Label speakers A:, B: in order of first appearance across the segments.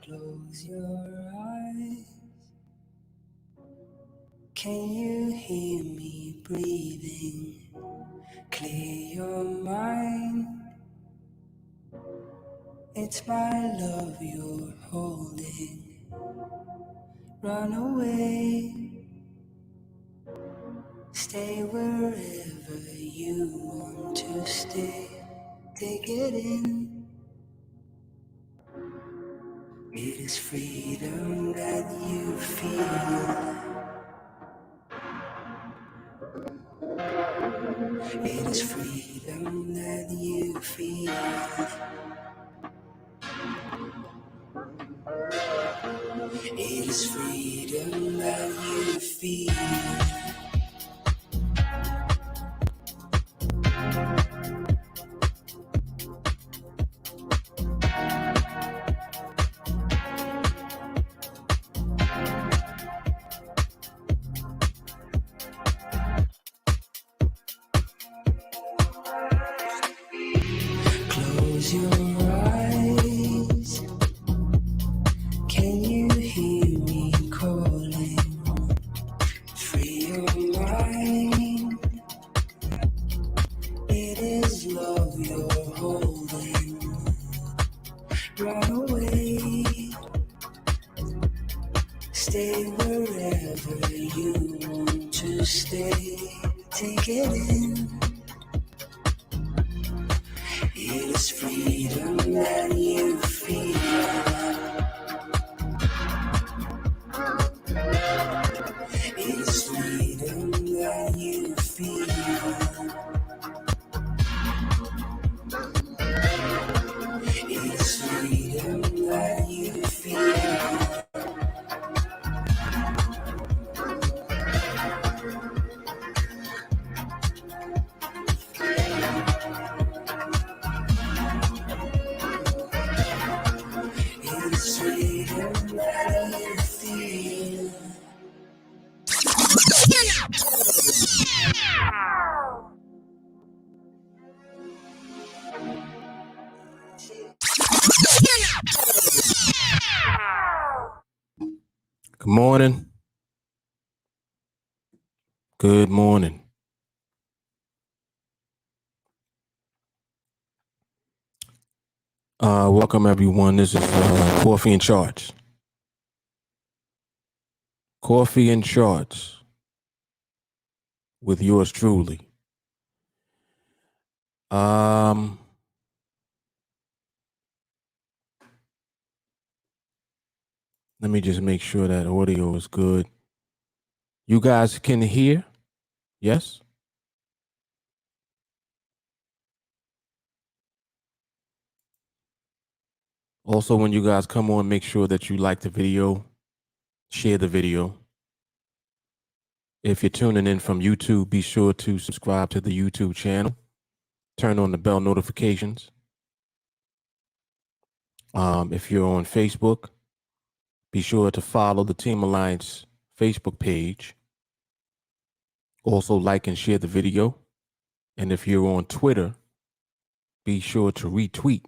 A: Close your eyes. Can you hear me breathing? Clear your mind. It's my love you're holding. Run away. Stay wherever you want to stay. Take it in. It is freedom that you feel. It is freedom that you feel. It is freedom that you feel. Close your eyes. stay wherever you want to stay. Take it in. It is freedom that you feel. It is freedom that you feel. It is freedom that you feel. It is freedom that you feel. Good morning. Good morning. Welcome everyone. This is Coffee and Charts. Coffee and Charts with yours truly. Let me just make sure that audio is good. You guys can hear? Yes? Also, when you guys come on, make sure that you like the video, share the video. If you're tuning in from YouTube, be sure to subscribe to the YouTube channel. Turn on the bell notifications. If you're on Facebook, be sure to follow the TeamAlliance Facebook page. Also, like and share the video. And if you're on Twitter, be sure to retweet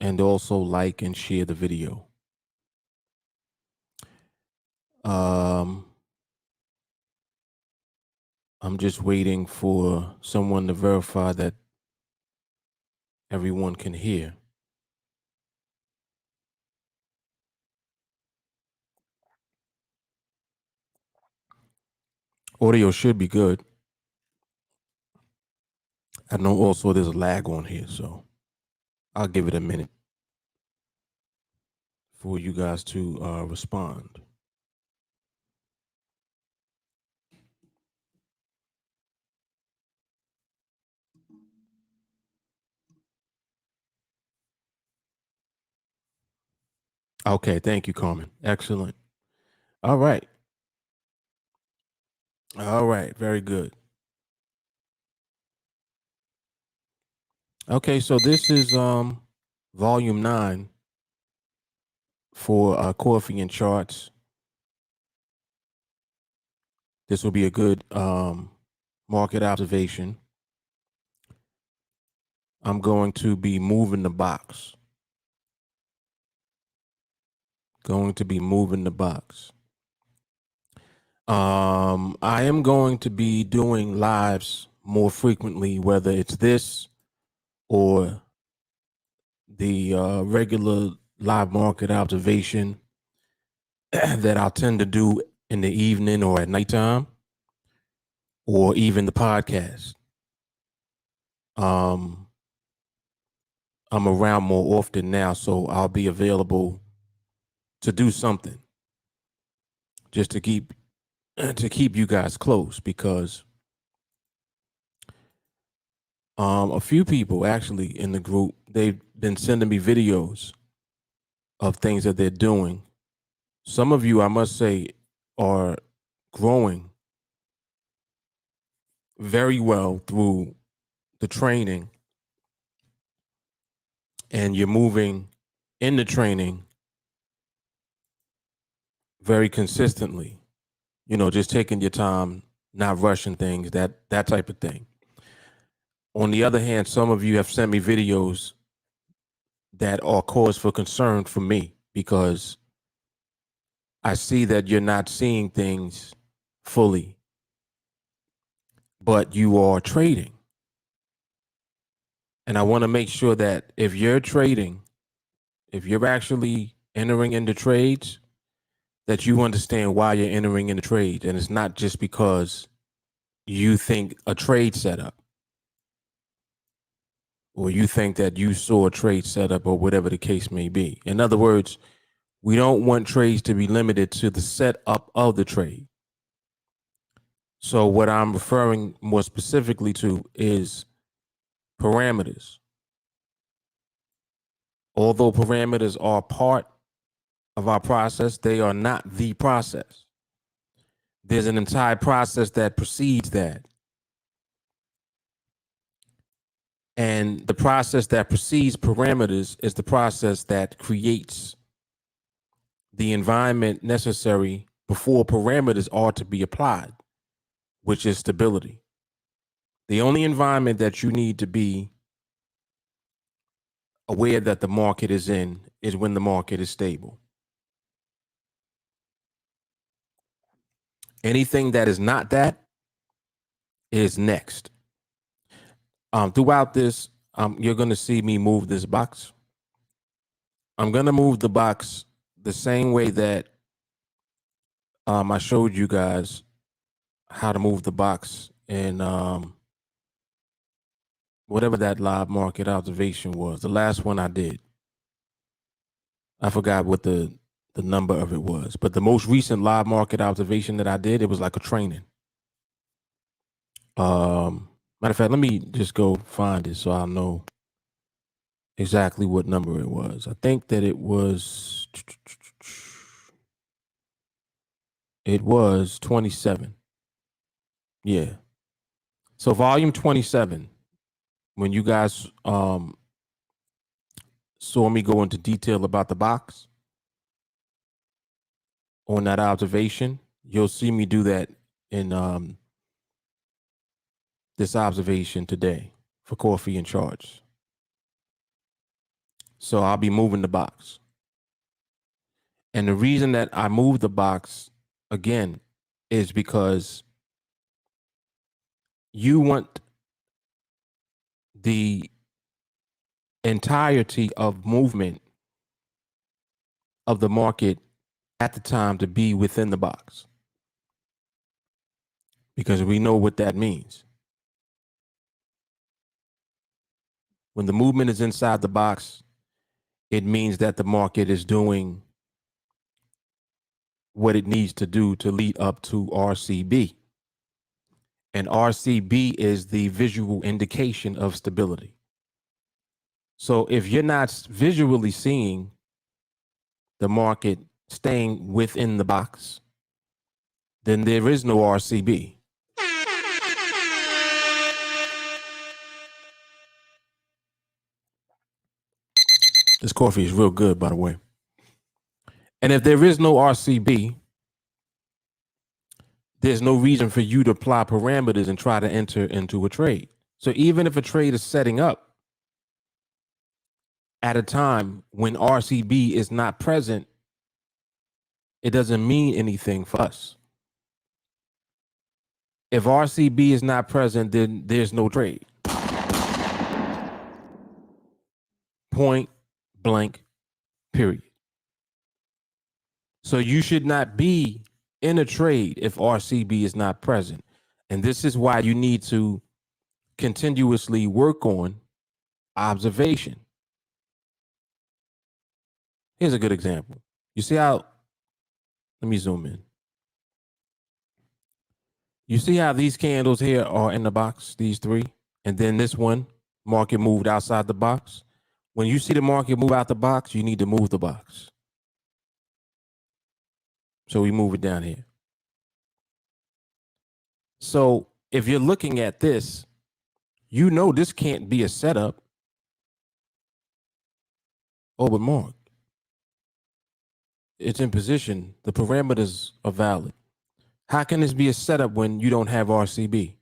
A: and also like and share the video. I'm just waiting for someone to verify that everyone can hear. Audio should be good. I know also there's a lag on here, so I'll give it a minute for you guys to respond. Okay, thank you, Carmen. Excellent. All right. All right, very good. Okay, so this is volume 9 for Coffee and Charts. This will be a good market observation. I'm going to be moving the box. I am going to be doing lives more frequently, whether it's this or the regular live market observation that I'll tend to do in the evening or at nighttime, or even the podcast. I'm around more often now, so I'll be available to do something just to keep you guys close, because a few people actually in the group, they've been sending me videos of things that they're doing. Some of you, I must say, are growing very well through the training, and you're moving in the training very consistently. You know, just taking your time, not rushing things, that type of thing. On the other hand, some of you have sent me videos that are cause for concern for me, because I see that you're not seeing things fully, but you are trading. And I want to make sure that if you're trading, if you're actually entering into trades, that you understand why you're entering in the trade. And it's not just because you think a trade setup or you think that you saw a trade setup or whatever the case may be. In other words, we don't want trades to be limited to the setup of the trade. So what I'm referring more specifically to is parameters. Although parameters are part of our process, they are not the process. There's an entire process that precedes that. And the process that precedes parameters is the process that creates the environment necessary before parameters are to be applied, which is stability. The only environment that you need to be aware that the market is in is when the market is stable. Anything that is not that is next. Throughout this, you're going to see me move this box. I'm going to move the box the same way that I showed you guys how to move the box in whatever that live market observation was. The last one I did. I forgot what the number of it was, but the most recent live market observation that I did, it was like a training. Matter of fact, let me just go find it so I'll know exactly what number it was. I think that it was 27. Yeah. So volume 27, when you guys saw me go into detail about the box on that observation, you'll see me do that in this observation today for coffee and charts. So I'll be moving the box. And the reason that I move the box again is because you want the entirety of movement of the market at the time to be within the box, because we know what that means. When the movement is inside the box, it means that the market is doing what it needs to do to lead up to RCB. And RCB is the visual indication of stability. So if you're not visually seeing the market staying within the box, then there is no RCB. This coffee is real good, by the way. And if there is no RCB, there's no reason for you to apply parameters and try to enter into a trade. So even if a trade is setting up at a time when RCB is not present, it doesn't mean anything for us. If RCB is not present, then there's no trade. Point blank, period. So you should not be in a trade if RCB is not present. And this is why you need to continuously work on observation. Here's a good example. You see how, let me zoom in. You see how these candles here are in the box, these three, and then this one, market moved outside the box. When you see the market move out the box, you need to move the box. So we move it down here. So if you're looking at this, you know this can't be a setup. Oh, but Mark, it's in position. The parameters are valid. How can this be a setup when you don't have RCB?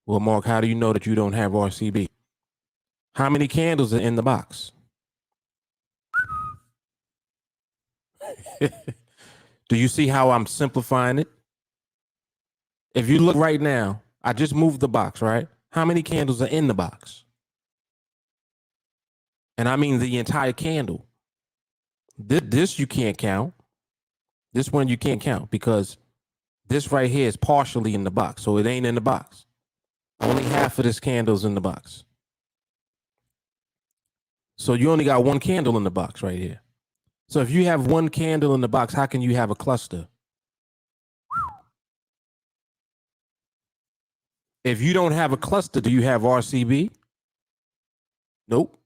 A: Well, Mark, how do you know that you don't have RCB? How many candles are in the box? Do you see how I'm simplifying it? If you look right now, I just moved the box, right? How many candles are in the box? And I mean the entire candle. This you can't count. This one you can't count because this right here is partially in the box, so it ain't in the box. Only half of this candle's in the box. So you only got one candle in the box right here. So if you have one candle in the box, how can you have a cluster? If you don't have a cluster, do you have RCB? Nope.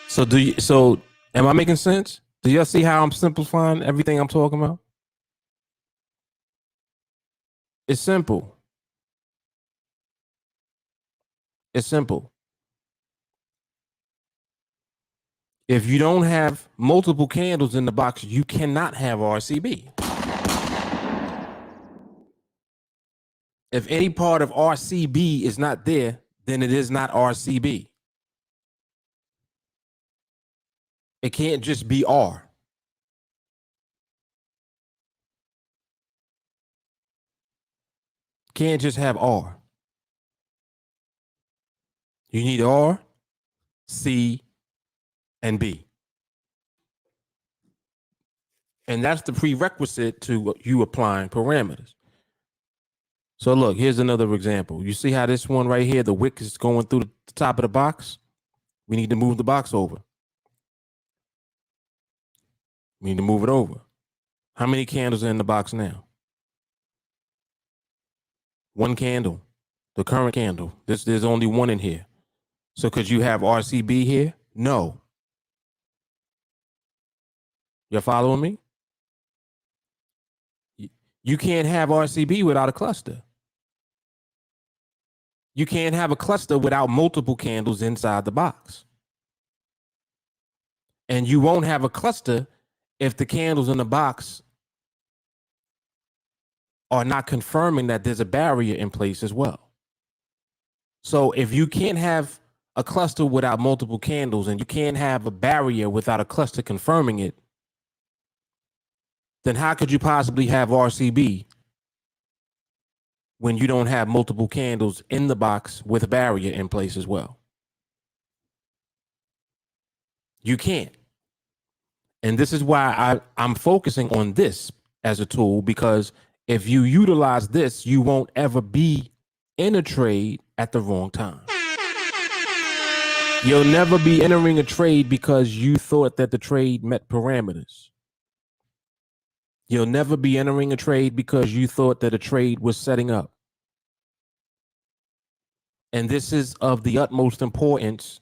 A: So am I making sense? Do y'all see how I'm simplifying everything I'm talking about? It's simple. It's simple. If you don't have multiple candles in the box, you cannot have RCB. If any part of RCB is not there, then it is not RCB. It can't just be R. Can't just have R. You need R, C, and B. And that's the prerequisite to you applying parameters. So look, here's another example. You see how this one right here, the wick is going through the top of the box? We need to move the box over. We need to move it over. How many candles are in the box now? One candle, the current candle. There's only one in here. So could you have RCB here? No. You're following me? You can't have RCB without a cluster. You can't have a cluster without multiple candles inside the box. And you won't have a cluster if the candles in the box are not confirming that there's a barrier in place as well. So if you can't have a cluster without multiple candles and you can't have a barrier without a cluster confirming it, then how could you possibly have RCB when you don't have multiple candles in the box with a barrier in place as well? You can't. And this is why I'm focusing on this as a tool, because if you utilize this, you won't ever be in a trade at the wrong time. You'll never be entering a trade because you thought that the trade met parameters. You'll never be entering a trade because you thought that a trade was setting up. And this is of the utmost importance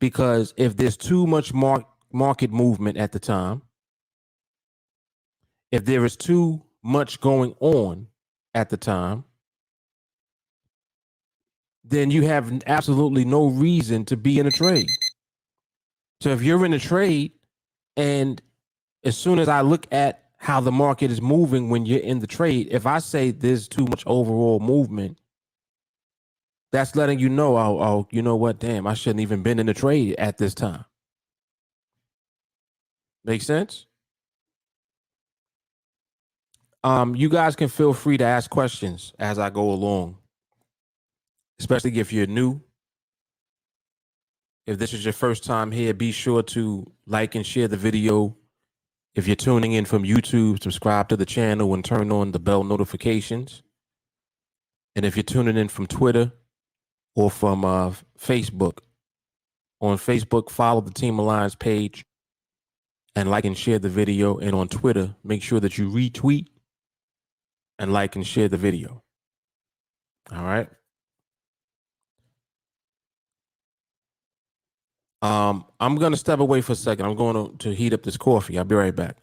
A: because if there's too much market movement at the time, if there is too much going on at the time, then you have absolutely no reason to be in a trade. So if you're in a trade and as soon as I look at how the market is moving when you're in the trade, if I say there's too much overall movement, that's letting you know, oh, you know what? Damn, I shouldn't even been in the trade at this time. Make sense? You guys can feel free to ask questions as I go along, especially if you're new. If this is your first time here, be sure to like and share the video. If you're tuning in from YouTube, subscribe to the channel and turn on the bell notifications. And if you're tuning in from Twitter or from Facebook, on Facebook, follow the TeamAlliance page and like and share the video. And on Twitter, make sure that you retweet and like and share the video. All right. I'm going to step away for a second. I'm going to heat up this coffee. I'll be right back.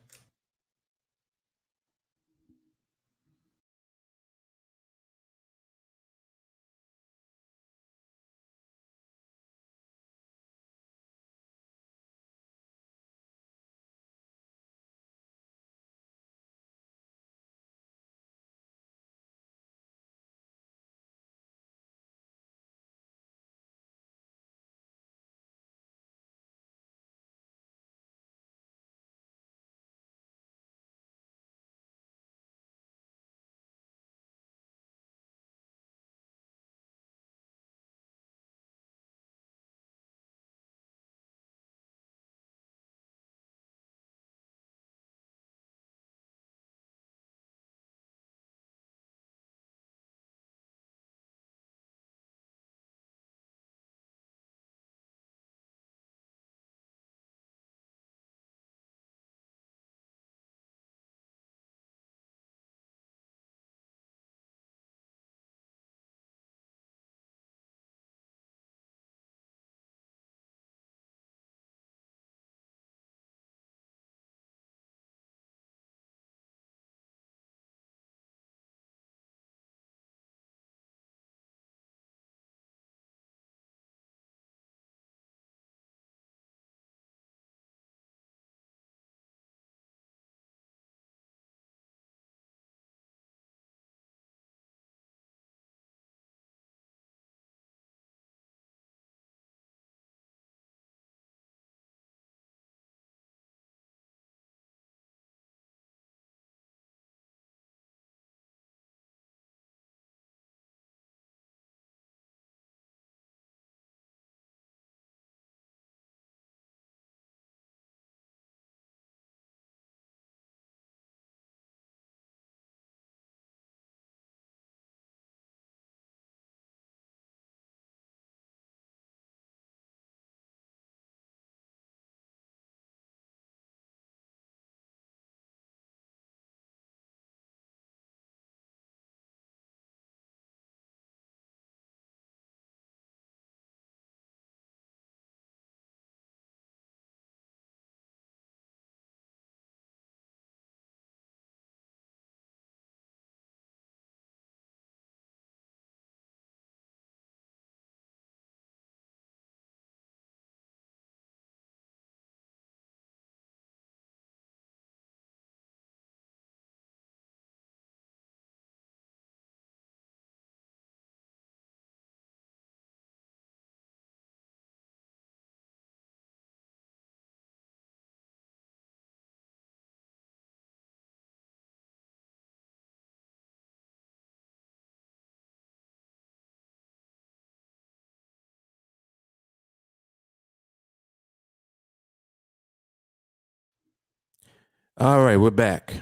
A: All right, we're back.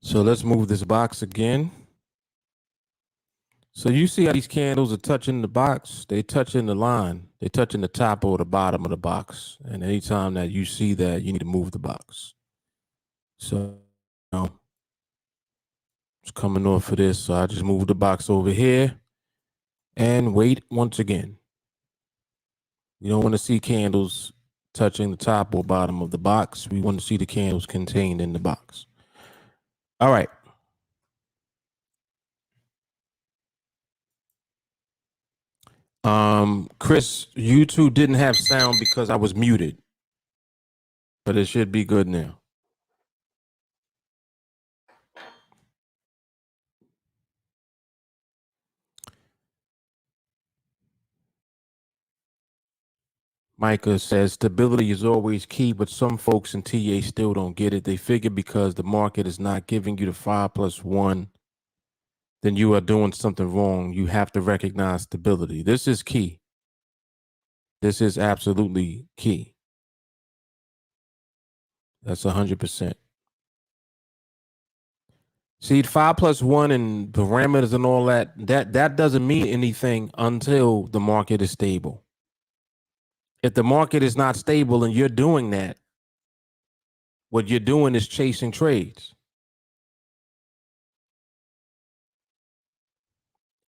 A: So let's move this box again. So you see how these candles are touching the box? They touching the line. They touching the top or the bottom of the box. And anytime that you see that, you need to move the box. So now it's coming off of this. So I just move the box over here and wait once again. We don't want to see candles touching the top or bottom of the box. We want to see the candles contained in the box. All right. Chris, YouTube didn't have sound because I was muted, but it should be good now. Micah says stability is always key, but some folks in TA still don't get it. They figure because the market is not giving you the 5+1, then you are doing something wrong. You have to recognize stability. This is key. This is absolutely key. That's 100%. See, 5+1 and parameters and all that doesn't mean anything until the market is stable. If the market is not stable and you're doing that, what you're doing is chasing trades.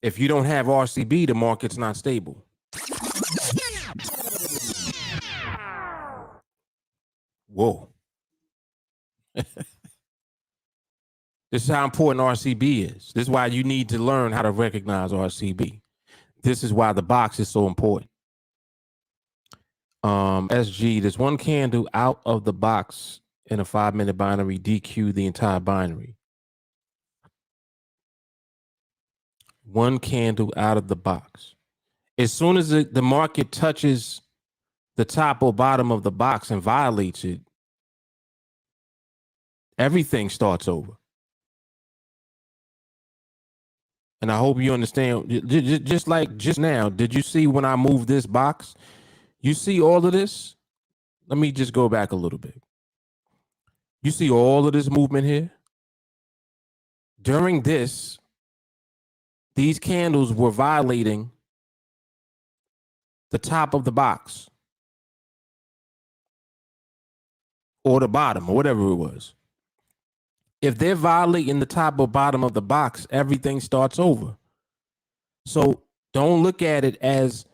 A: If you don't have RCB, the market's not stable. Whoa. This is how important RCB is. This is why you need to learn how to recognize RCB. This is why the box is so important. SG, there's one candle out of the box in a 5-minute binary, DQ the entire binary. One candle out of the box. As soon as the market touches the top or bottom of the box and violates it, everything starts over. And I hope you understand, just like just now, did you see when I moved this box? You see all of this? Let me just go back a little bit. You see all of this movement here? During this, these candles were violating the top of the box or the bottom or whatever it was. If they're violating the top or bottom of the box, everything starts over. So don't look at it as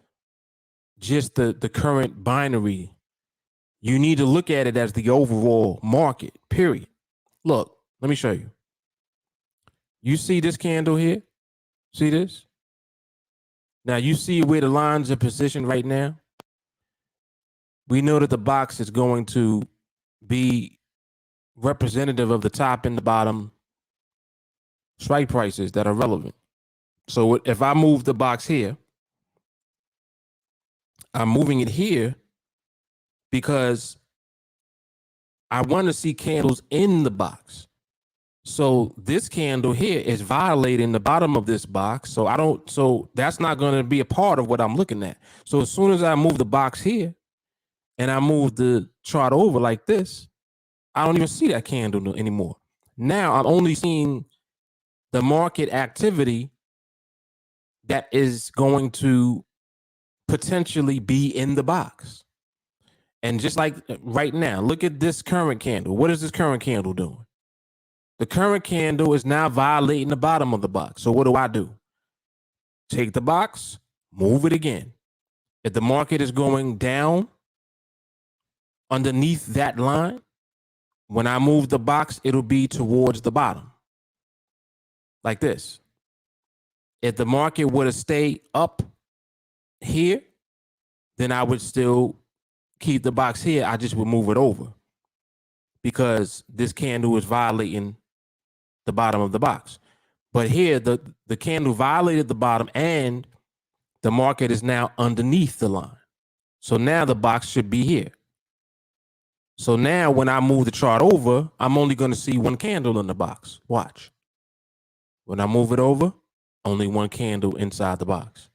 A: just the current binary. You need to look at it as the overall market, period. Look, let me show you. You see this candle here? See this? Now you see where the lines are positioned right now? We know that the box is going to be representative of the top and the bottom strike prices that are relevant. So if I move the box here, I'm moving it here because I want to see candles in the box. So this candle here is violating the bottom of this box. So that's not going to be a part of what I'm looking at. So as soon as I move the box here and I move the chart over like this, I don't even see that candle anymore. Now I'm only seeing the market activity that is going to potentially be in the box. And just like right now, look at this current candle. What is this current candle doing? The current candle is now violating the bottom of the box. So what do? Take the box, move it again. If the market is going down underneath that line, when I move the box, it'll be towards the bottom. Like this. If the market were to stay up here, then I would still keep the box here. I just would move it over because this candle is violating the bottom of the box. But here, the candle violated the bottom and the market is now underneath the line. So now the box should be here. So now when I move the chart over, I'm only going to see one candle in the box. Watch. When I move it over, only one candle inside the box.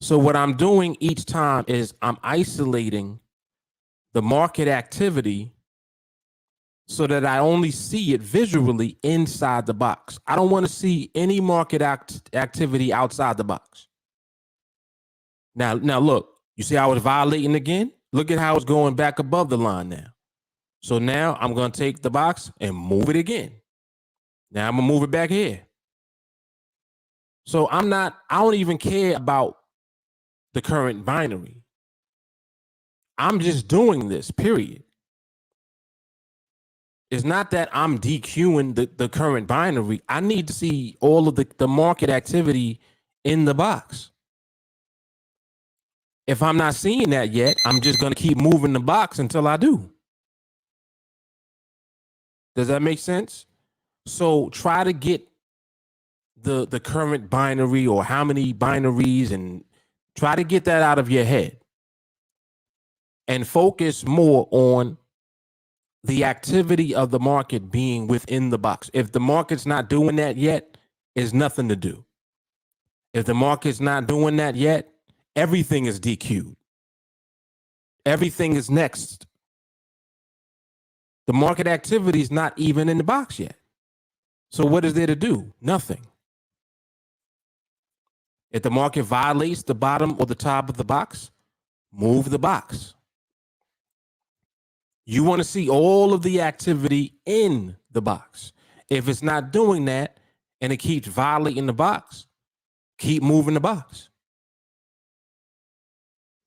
A: So what I'm doing each time is I'm isolating the market activity so that I only see it visually inside the box. I don't want to see any market activity outside the box. Now look, you see how it's violating again? Look at how it's going back above the line now. So now I'm going to take the box and move it again. Now I'm going to move it back here. So I don't even care about the current binary. I'm just doing this, period. It's not that I'm DQing the current binary. I need to see all of the market activity in the box. If I'm not seeing that yet, I'm just going to keep moving the box until I do. Does that make sense? So try to get the current binary or how many binaries, and try to get that out of your head and focus more on the activity of the market being within the box. If the market's not doing that yet, there's nothing to do. If the market's not doing that yet, everything is DQ'd. Everything is next. The market activity is not even in the box yet. So what is there to do? Nothing. If the market violates the bottom or the top of the box, move the box. You want to see all of the activity in the box. If it's not doing that and it keeps violating the box, keep moving the box.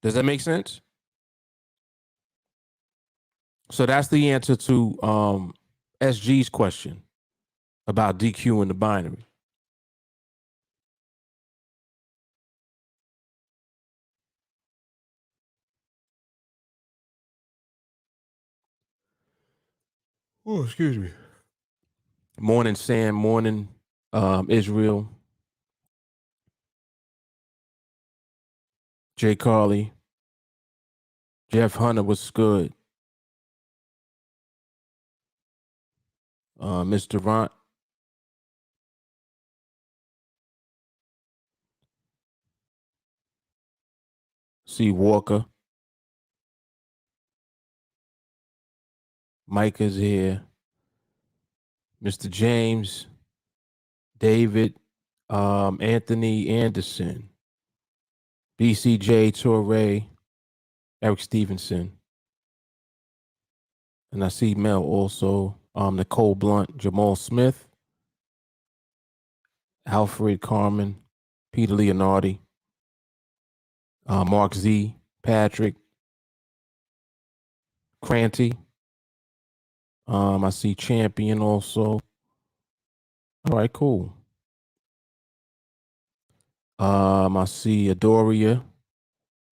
A: Does that make sense? So that's the answer to SG's question about DQing the binary. Oh, excuse me. Morning, Sam. Morning, Israel. Jay Carly. Jeff Hunter was good. Mr. Ront. C. Walker. Mike is here. Mr. James. David. Anthony Anderson. BCJ Torre. Eric Stevenson. And I see Mel also. Nicole Blunt. Jamal Smith. Alfred Carmen. Peter Leonardi. Mark Z. Patrick. Cranty. I see Champion also. All right, cool. I see Adoria,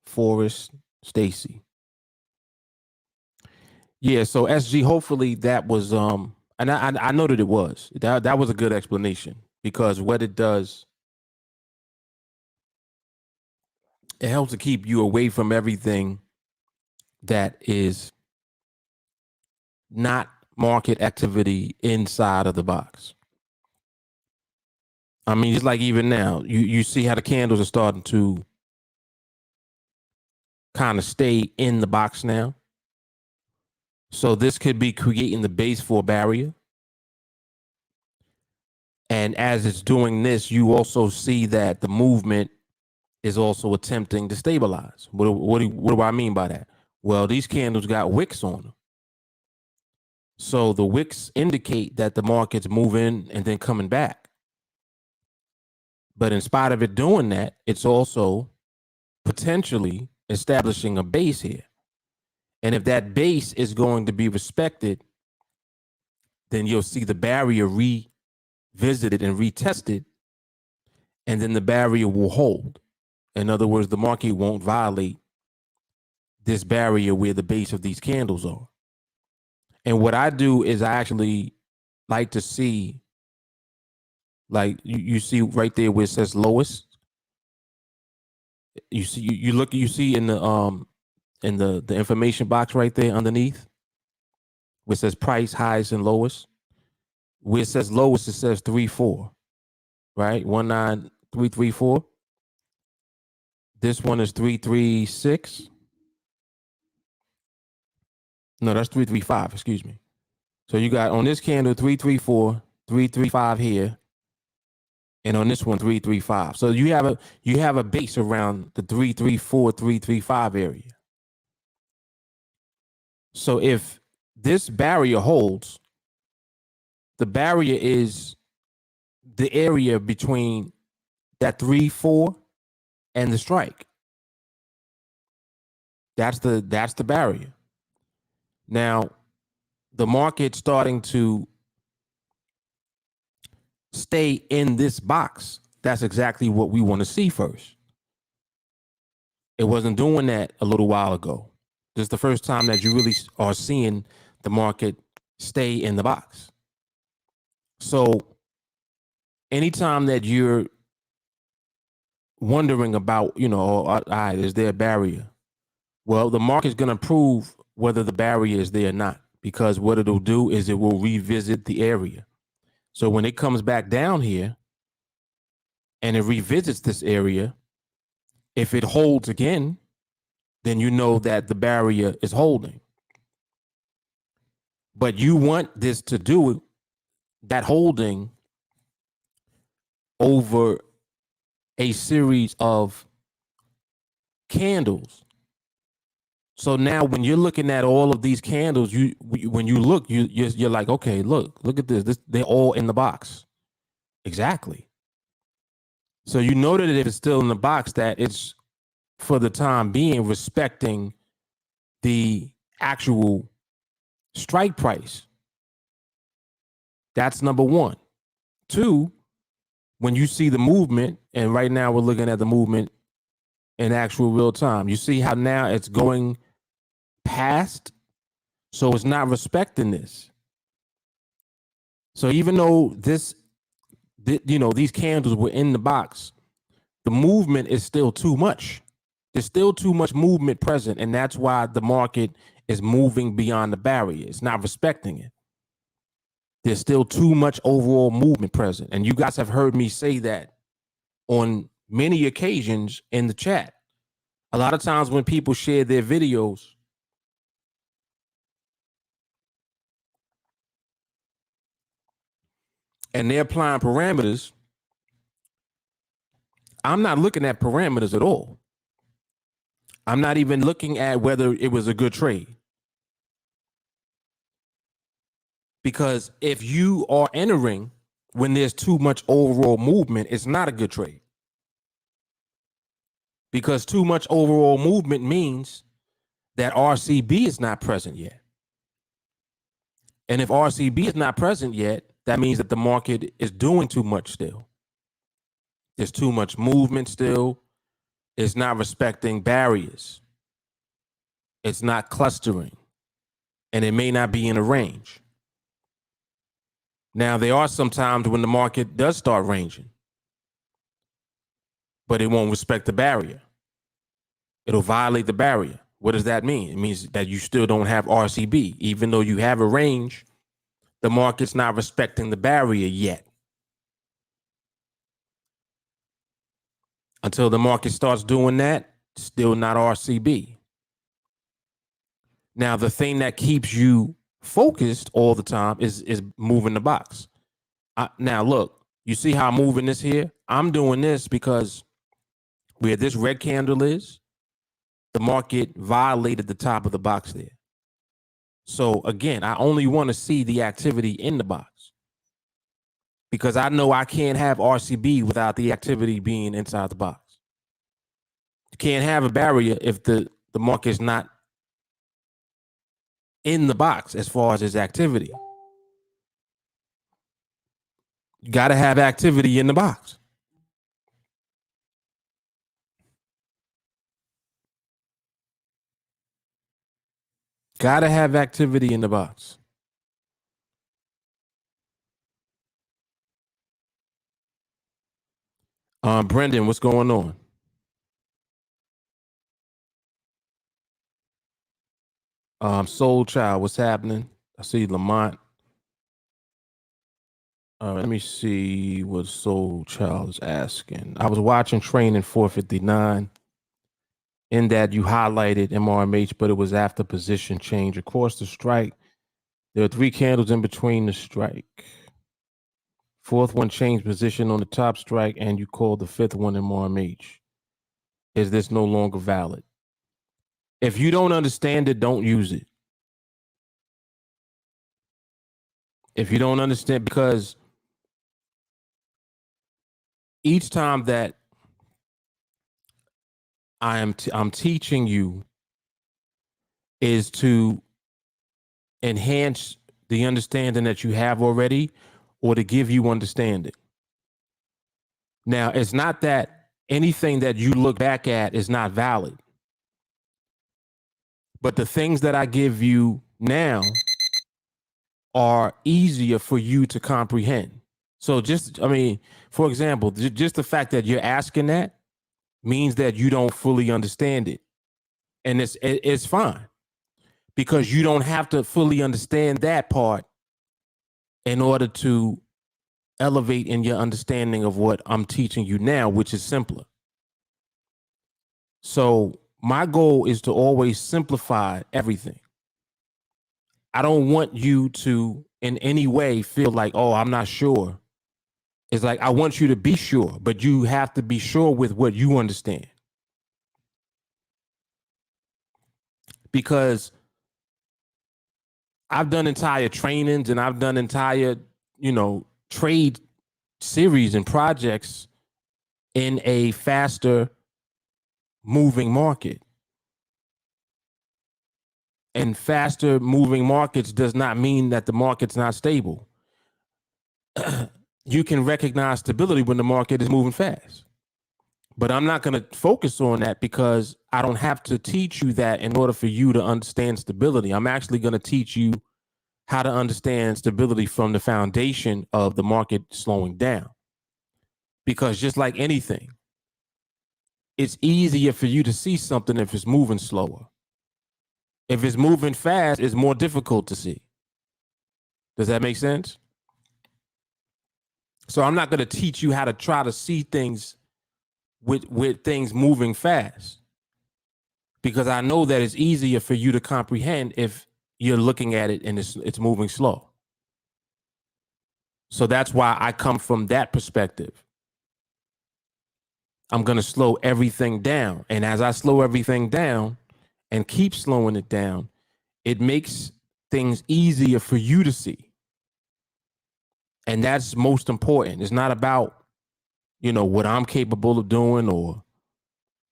A: Forrest, Stacy. Yeah, so SG, hopefully that was and I know that it was. That was a good explanation, because what it does, it helps to keep you away from everything that is not market activity inside of the box. I mean, it's like even now, you see how the candles are starting to kind of stay in the box now. So this could be creating the base for a barrier. And as it's doing this, you also see that the movement is also attempting to stabilize. What do I mean by that? Well, these candles got wicks on them. So the wicks indicate that the market's moving and then coming back. But in spite of it doing that, it's also potentially establishing a base here. And if that base is going to be respected, then you'll see the barrier revisited and retested, and then the barrier will hold. In other words, the market won't violate this barrier where the base of these candles are. And what I do is I actually like to see, like you see right there where it says lowest. You see, you see in the information box right there underneath, where it says price, highest, and lowest. Where it says lowest, it says 3.4, right? 19334. This one is 336. No, that's 335. Excuse me. So you got on this candle 334, 335 here, and on this one 335. So you have a base around the 334, 335 area. So if this barrier holds, the barrier is the area between that 3-4 and the strike. That's the barrier. Now, the market starting to stay in this box. That's exactly what we want to see first. It wasn't doing that a little while ago. This is the first time that you really are seeing the market stay in the box. So anytime that you're wondering about, all right, is there a barrier? Well, the market's going to prove whether the barrier is there or not, because what it'll do is it will revisit the area. So when it comes back down here and it revisits this area, if it holds again, then you know that the barrier is holding. But you want this to do that holding over a series of candles. So now when you're looking at all of these candles, when you look, you're like, okay, look at this. They're all in the box. Exactly. So you know that if it's still in the box, that it's for the time being respecting the actual strike price. That's number one. Two, when you see the movement, and right now we're looking at the movement in actual real time, you see how now it's going past, so it's not respecting this. So even though these candles were in the box, the movement is still too much. There's still too much movement present, and that's why the market is moving beyond the barrier. It's not respecting it. There's still too much overall movement present. And you guys have heard me say that on many occasions in the chat. A lot of times when people share their videos, and they're applying parameters, I'm not looking at parameters at all. I'm not even looking at whether it was a good trade. Because if you are entering when there's too much overall movement, it's not a good trade. Because too much overall movement means that RCB is not present yet. And if RCB is not present yet, that means that the market is doing too much still. There's too much movement still. It's not respecting barriers. It's not clustering. And it may not be in a range. Now, there are some times when the market does start ranging, but it won't respect the barrier. It'll violate the barrier. What does that mean? It means that you still don't have RCB. Even though you have a range, the market's not respecting the barrier yet. Until the market starts doing that, still not RCB. Now, the thing that keeps you focused all the time is moving the box. Now, look, you see how I'm moving this here? I'm doing this because where this red candle is, the market violated the top of the box there. So again, I only want to see the activity in the box because I know I can't have RCB without the activity being inside the box. You can't have a barrier if the market's not in the box as far as its activity. You got to have activity in the box. Got to have activity in the box. Brendan, what's going on? Soul Child, what's happening? I see Lamont. Let me see what Soul Child is asking. I was watching Training 459, in that you highlighted MRMH, but it was after position change. Across the strike, there are 3 candles in between the strike. Fourth one changed position on the top strike, and you called the fifth one MRMH. Is this no longer valid? If you don't understand it, don't use it. If you don't understand, because each time that I'm teaching you is to enhance the understanding that you have already, or to give you understanding. Now, it's not that anything that you look back at is not valid, but the things that I give you now are easier for you to comprehend. So for example, just the fact that you're asking that means that you don't fully understand it. And it's fine, because you don't have to fully understand that part in order to elevate in your understanding of what I'm teaching you now, which is simpler. So my goal is to always simplify everything. I don't want you to in any way feel like, oh, I'm not sure. It's like, I want you to be sure, but you have to be sure with what you understand. Because I've done entire trainings and I've done entire, trade series and projects in a faster moving market. And faster moving markets does not mean that the market's not stable. You can recognize stability when the market is moving fast. But I'm not going to focus on that, because I don't have to teach you that in order for you to understand stability. I'm actually going to teach you how to understand stability from the foundation of the market slowing down. Because just like anything, it's easier for you to see something if it's moving slower. If it's moving fast, it's more difficult to see. Does that make sense? So I'm not going to teach you how to try to see things with things moving fast, because I know that it's easier for you to comprehend if you're looking at it and it's moving slow. So that's why I come from that perspective. I'm going to slow everything down. And as I slow everything down and keep slowing it down, it makes things easier for you to see. And that's most important. It's not about, what I'm capable of doing or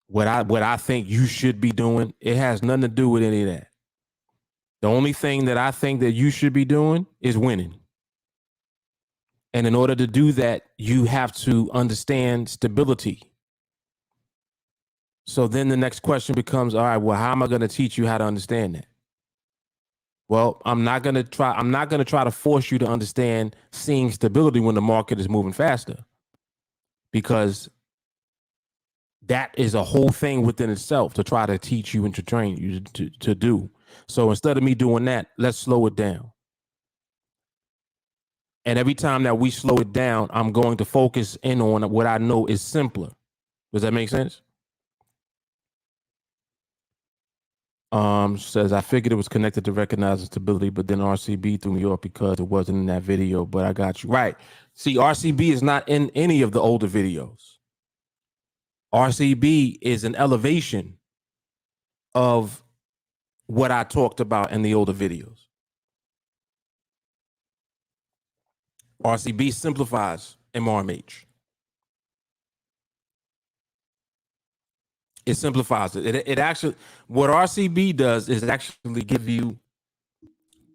A: what I think you should be doing. It has nothing to do with any of that. The only thing that I think that you should be doing is winning. And in order to do that, you have to understand stability. So then the next question becomes, all right, well, how am I going to teach you how to understand that? Well, I'm not going to try to force you to understand seeing stability when the market is moving faster, because that is a whole thing within itself to try to teach you and to train you to do. So instead of me doing that, let's slow it down. And every time that we slow it down, I'm going to focus in on what I know is simpler. Does that make sense? Says, I figured it was connected to recognizing stability, but then RCB threw me off because it wasn't in that video, but I got you. Right. See, RCB is not in any of the older videos. RCB is an elevation of what I talked about in the older videos. RCB simplifies MRMH. It simplifies it. It actually, what RCB does is actually give you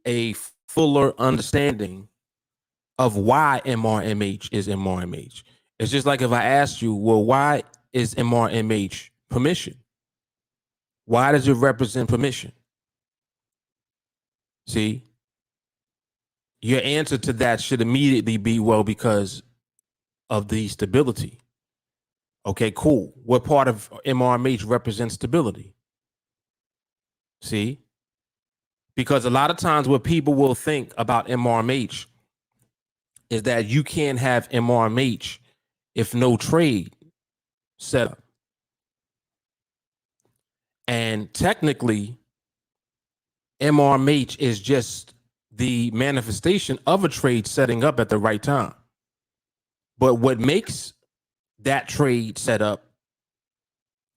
A: a fuller understanding of why MRMH is MRMH. It's just like if I asked you, well, why is MRMH permission? Why does it represent permission? See, your answer to that should immediately be, well, because of the stability. Okay, cool. What part of MRMH represents stability? See, because a lot of times what people will think about MRMH is that you can't have MRMH if no trade set up. And technically, MRMH is just the manifestation of a trade setting up at the right time. But what makes that trade set up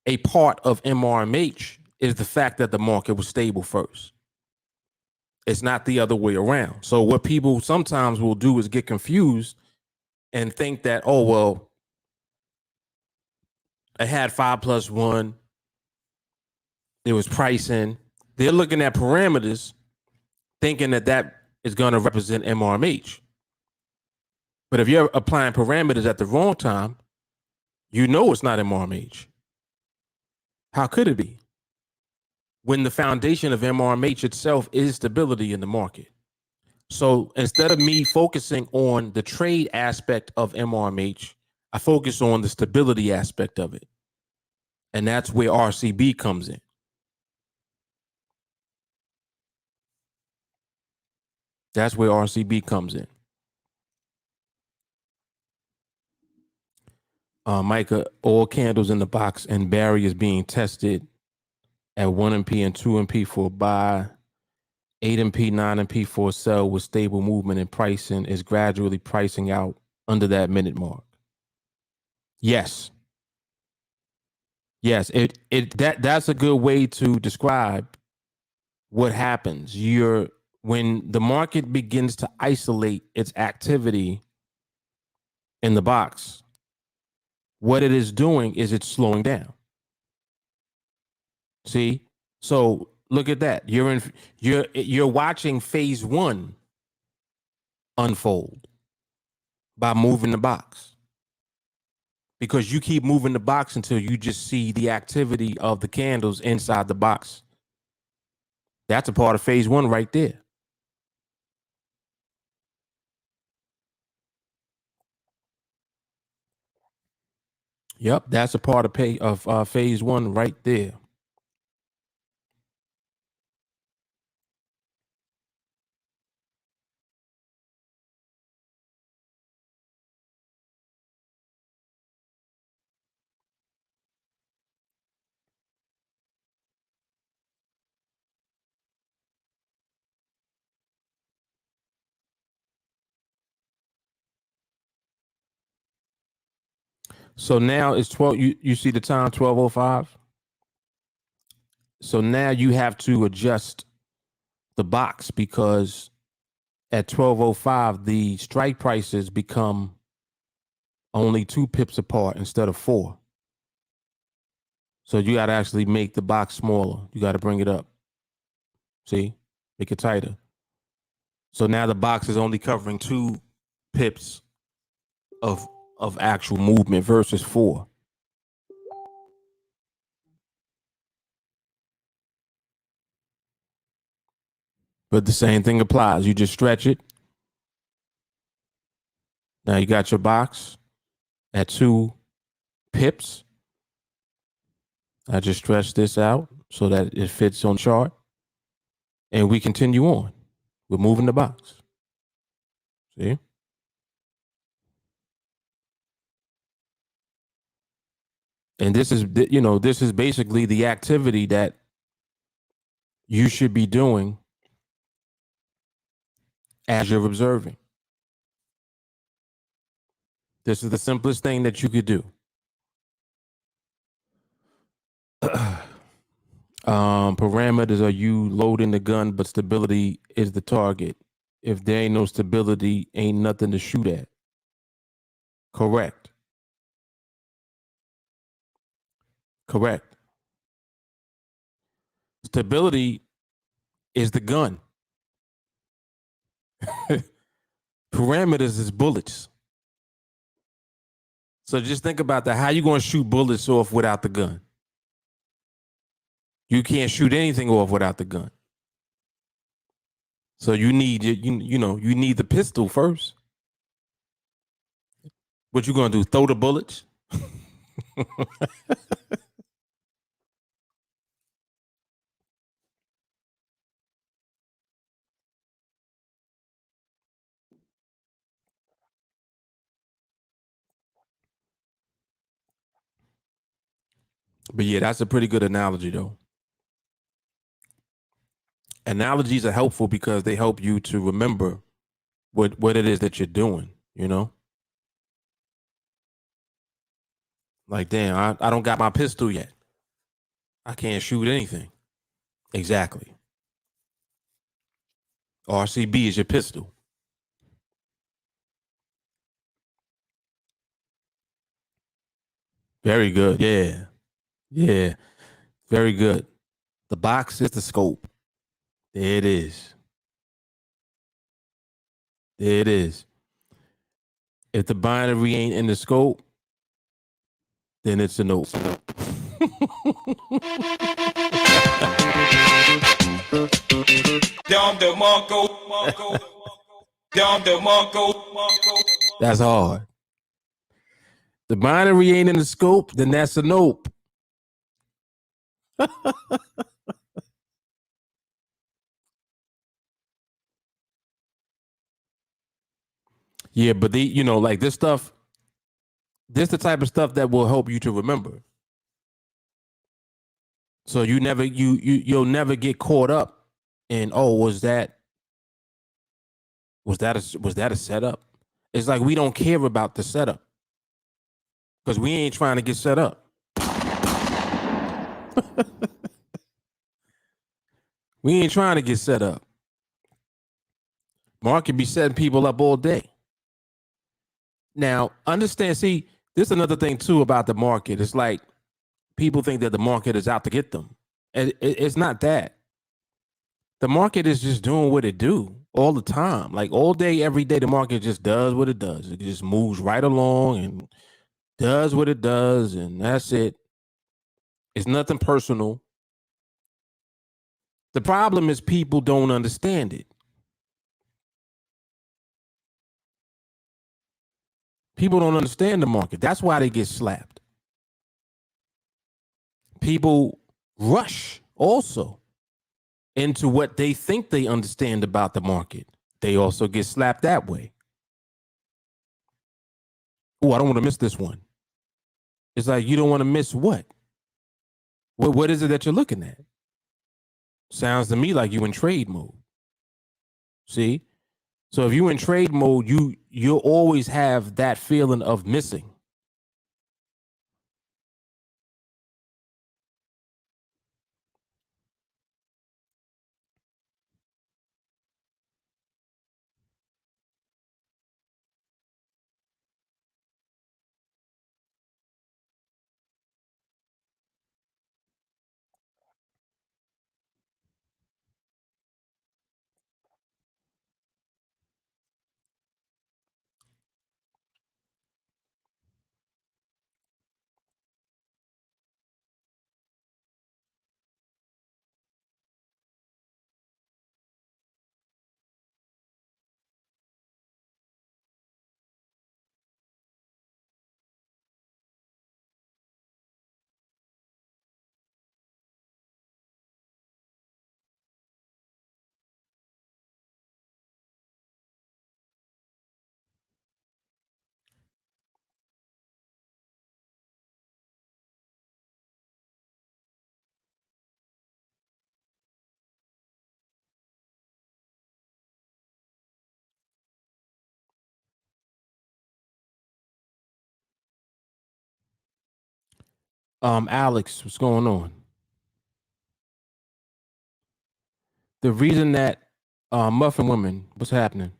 A: a part of MRMH is the fact that the market was stable first. It's not the other way around. So what people sometimes will do is get confused and think that, oh, well, I had 5+1. It was pricing. They're looking at parameters thinking that that is going to represent MRMH. But if you're applying parameters at the wrong time, you know it's not MRMH. How could it be? When the foundation of MRMH itself is stability in the market. So instead of me focusing on the trade aspect of MRMH, I focus on the stability aspect of it. And that's where RCB comes in. That's where RCB comes in. Micah, all candles in the box and barriers being tested at 1MP and 2MP for buy, 8MP, 9MP for a sell with stable movement and pricing is gradually pricing out under that minute mark. Yes. Yes, that's a good way to describe what happens. When the market begins to isolate its activity in the box, what it is doing is it's slowing down. See? So look at that. You're watching phase one unfold by moving the box. Because you keep moving the box until you just see the activity of the candles inside the box. That's a part of phase one right there. Yep, that's a part of phase one right there. So now it's 12. You see the time 12:05. So now you have to adjust the box because at 12:05 the strike prices become only 2 pips apart instead of 4. So you got to actually make the box smaller. You got to bring it up. See, make it tighter. So now the box is only covering 2 pips of actual movement versus 4. But the same thing applies. You just stretch it. Now you got your box at 2 pips. I just stretch this out so that it fits on chart. And we continue on. We're moving the box. See? And this is basically the activity that you should be doing as you're observing. This is the simplest thing that you could do. Parameters are you loading the gun, but stability is the target. If there ain't no stability, ain't nothing to shoot at. Correct. Correct. Stability is the gun. Parameters is bullets. So just think about that. How you going to shoot bullets off without the gun? You can't shoot anything off without the gun. So you need you need the pistol first. What you gonna do? Throw the bullets? But yeah, that's a pretty good analogy though. Analogies are helpful because they help you to remember what it is that you're doing, you know? Like, damn, I don't got my pistol yet. I can't shoot anything. Exactly. RCB is your pistol. Very good. Yeah. Yeah. Very good. The box is the scope. There it is. There it is. If the binary ain't in the scope, then it's a nope. That's hard. The binary ain't in the scope, then that's a nope. Yeah, but like this stuff, this the type of stuff that will help you to remember. So you'll never get caught up in, oh, was that a setup? It's like we don't care about the setup because we ain't trying to get set up. We ain't trying to get set up. Market be setting people up all day. Now, understand, see, this is another thing too about the market. It's like people think that the market is out to get them. And it's not that. The market is just doing what it do all the time. Like all day, every day, the market just does what it does. It just moves right along and does what it does, and that's it. It's nothing personal. The problem is people don't understand it. People don't understand the market. That's why they get slapped. People rush also into what they think they understand about the market. They also get slapped that way. Oh, I don't want to miss this one. It's like, you don't want to miss what? What is it that you're looking at? Sounds to me like you in trade mode. See? So if you in trade mode, you'll always have that feeling of missing. Alex, what's going on? The reason that Muffin Women, what's happening?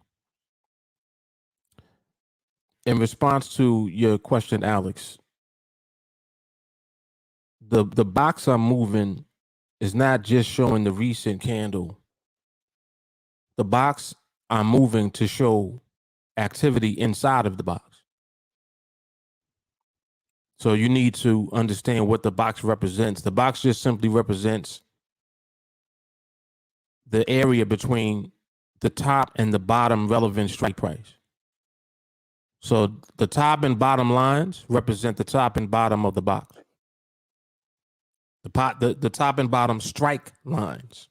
A: In response to your question, Alex, the box I'm moving is not just showing the recent candle. The box I'm moving to show activity inside of the box. So you need to understand what the box represents. The box just simply represents the area between the top and the bottom relevant strike price. So the top and bottom lines represent the top and bottom of the box. The top and bottom strike lines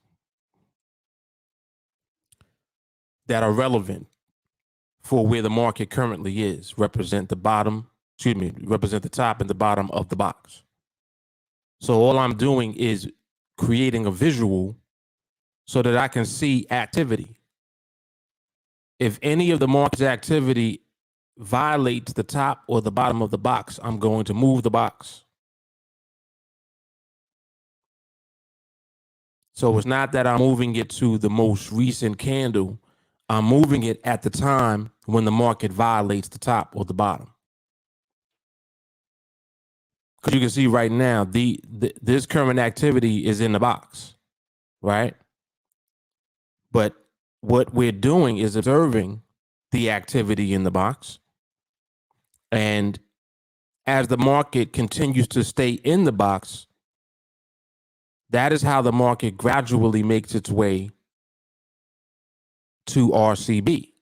A: that are relevant for where the market currently is represent the top and the bottom of the box. So all I'm doing is creating a visual so that I can see activity. If any of the market's activity violates the top or the bottom of the box, I'm going to move the box. So it's not that I'm moving it to the most recent candle. I'm moving it at the time when the market violates the top or the bottom. Because you can see right now, this current activity is in the box, right? But what we're doing is observing the activity in the box. And as the market continues to stay in the box, that is how the market gradually makes its way to RCB.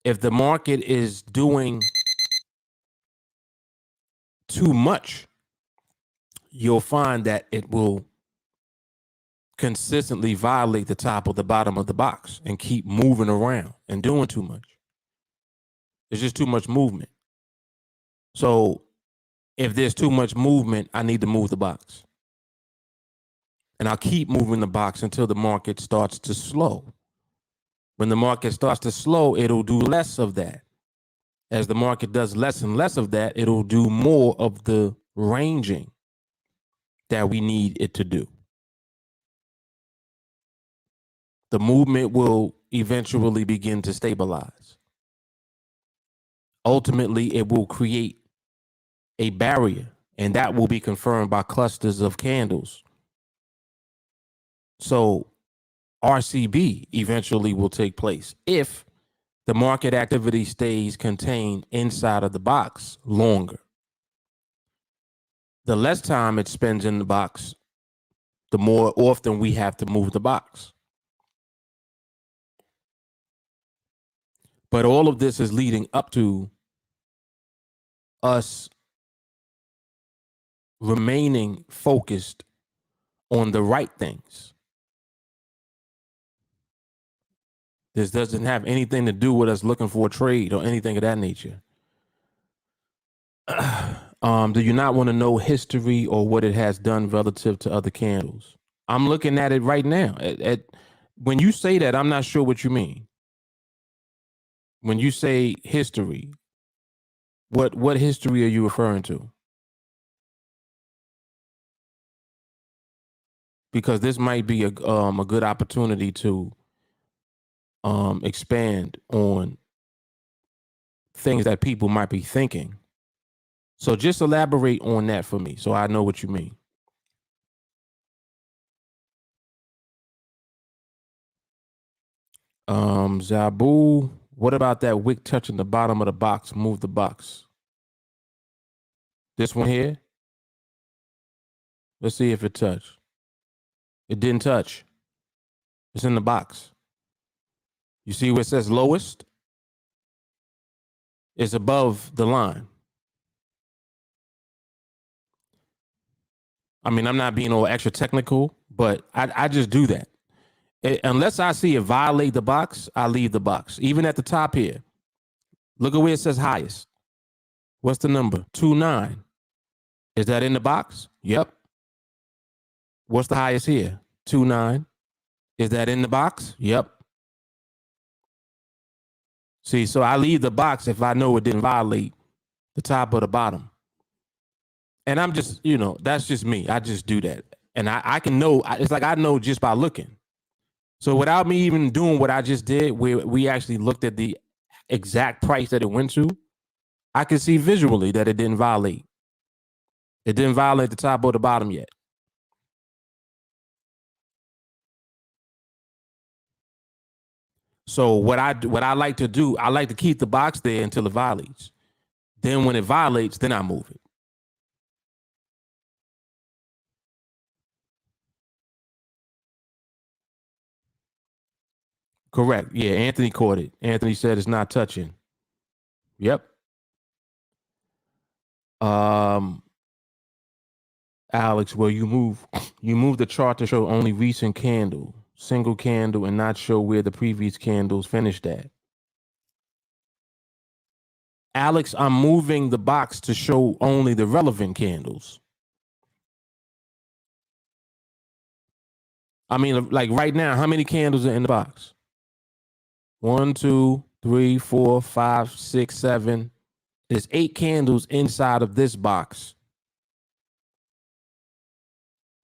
A: If the market is doing too much, you'll find that it will consistently violate the top or the bottom of the box and keep moving around and doing too much. There's just too much movement. So if there's too much movement, I need to move the box. And I'll keep moving the box until the market starts to slow. When the market starts to slow, it'll do less of that. As the market does less and less of that, it'll do more of the ranging that we need it to do. The movement will eventually begin to stabilize. Ultimately, it will create a barrier, and that will be confirmed by clusters of candles. So RCB eventually will take place if the market activity stays contained inside of the box longer. The less time it spends in the box, the more often we have to move the box. But all of this is leading up to us remaining focused on the right things. This doesn't have anything to do with us looking for a trade or anything of that nature. Do you not want to know history or what it has done relative to other candles? I'm looking at it right now. When you say that, I'm not sure what you mean. When you say history, what history are you referring to? Because this might be a good opportunity to expand on things that people might be thinking. So just elaborate on that for me so I know what you mean. Zabu, what about that wick touching the bottom of the box? Move the box. This one here. Let's see if it touched. It didn't touch. It's in the box. You see where it says lowest? It's above the line. I mean, I'm not being all extra technical, but I just do that. Unless I see it violate the box, I leave the box. Even at the top here. Look at where it says highest. What's the number? 29. Is that in the box? Yep. What's the highest here? 29. Is that in the box? Yep. See, so I leave the box if I know it didn't violate the top or the bottom. And I'm just, that's just me. I just do that. And I can know, it's like I know just by looking. So without me even doing what I just did, where we actually looked at the exact price that it went to, I can see visually that it didn't violate. It didn't violate the top or the bottom yet. So what I like to do, I like to keep the box there until it violates. Then when it violates, then I move it. Correct. Yeah, Anthony caught it. Anthony said it's not touching. Yep. Alex, well, you move the chart to show only recent candle, single candle, and not show where the previous candles finished at. Alex, I'm moving the box to show only the relevant candles. I mean, like right now, how many candles are in the box? 1, 2, 3, 4, 5, 6, 7. There's 8 candles inside of this box.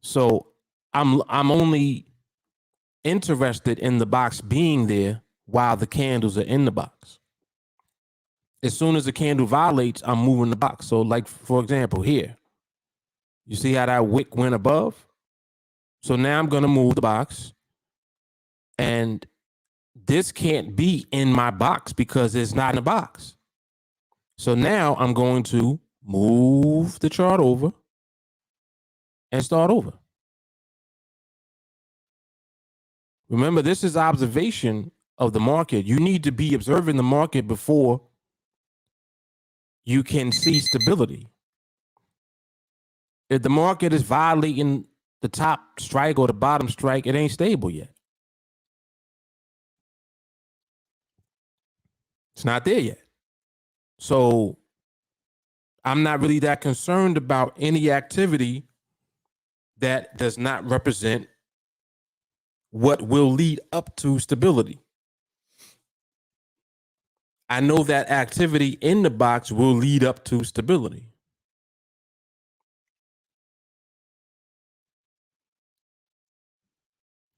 A: So I'm only interested in the box being there while the candles are in the box. As soon as the candle violates, I'm moving the box. So like, for example, here, you see how that wick went above? So now I'm going to move the box, and this can't be in my box because it's not in a box. So now I'm going to move the chart over and start over. Remember, this is observation of the market. You need to be observing the market before you can see stability. If the market is violating the top strike or the bottom strike, it ain't stable yet. It's not there yet. So I'm not really that concerned about any activity that does not represent what will lead up to stability. I know that activity in the box will lead up to stability.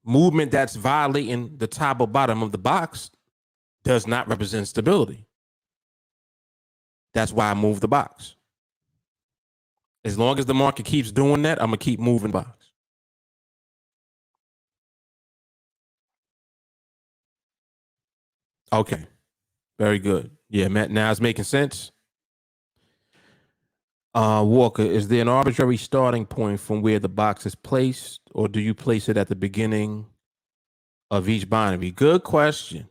A: Movement that's violating the top or bottom of the box does not represent stability. That's why I move the box. As long as the market keeps doing that, I'm going to keep moving the box. Okay. Very good. Yeah, Matt, now it's making sense. Walker, is there an arbitrary starting point from where the box is placed, or do you place it at the beginning of each binary? Good question.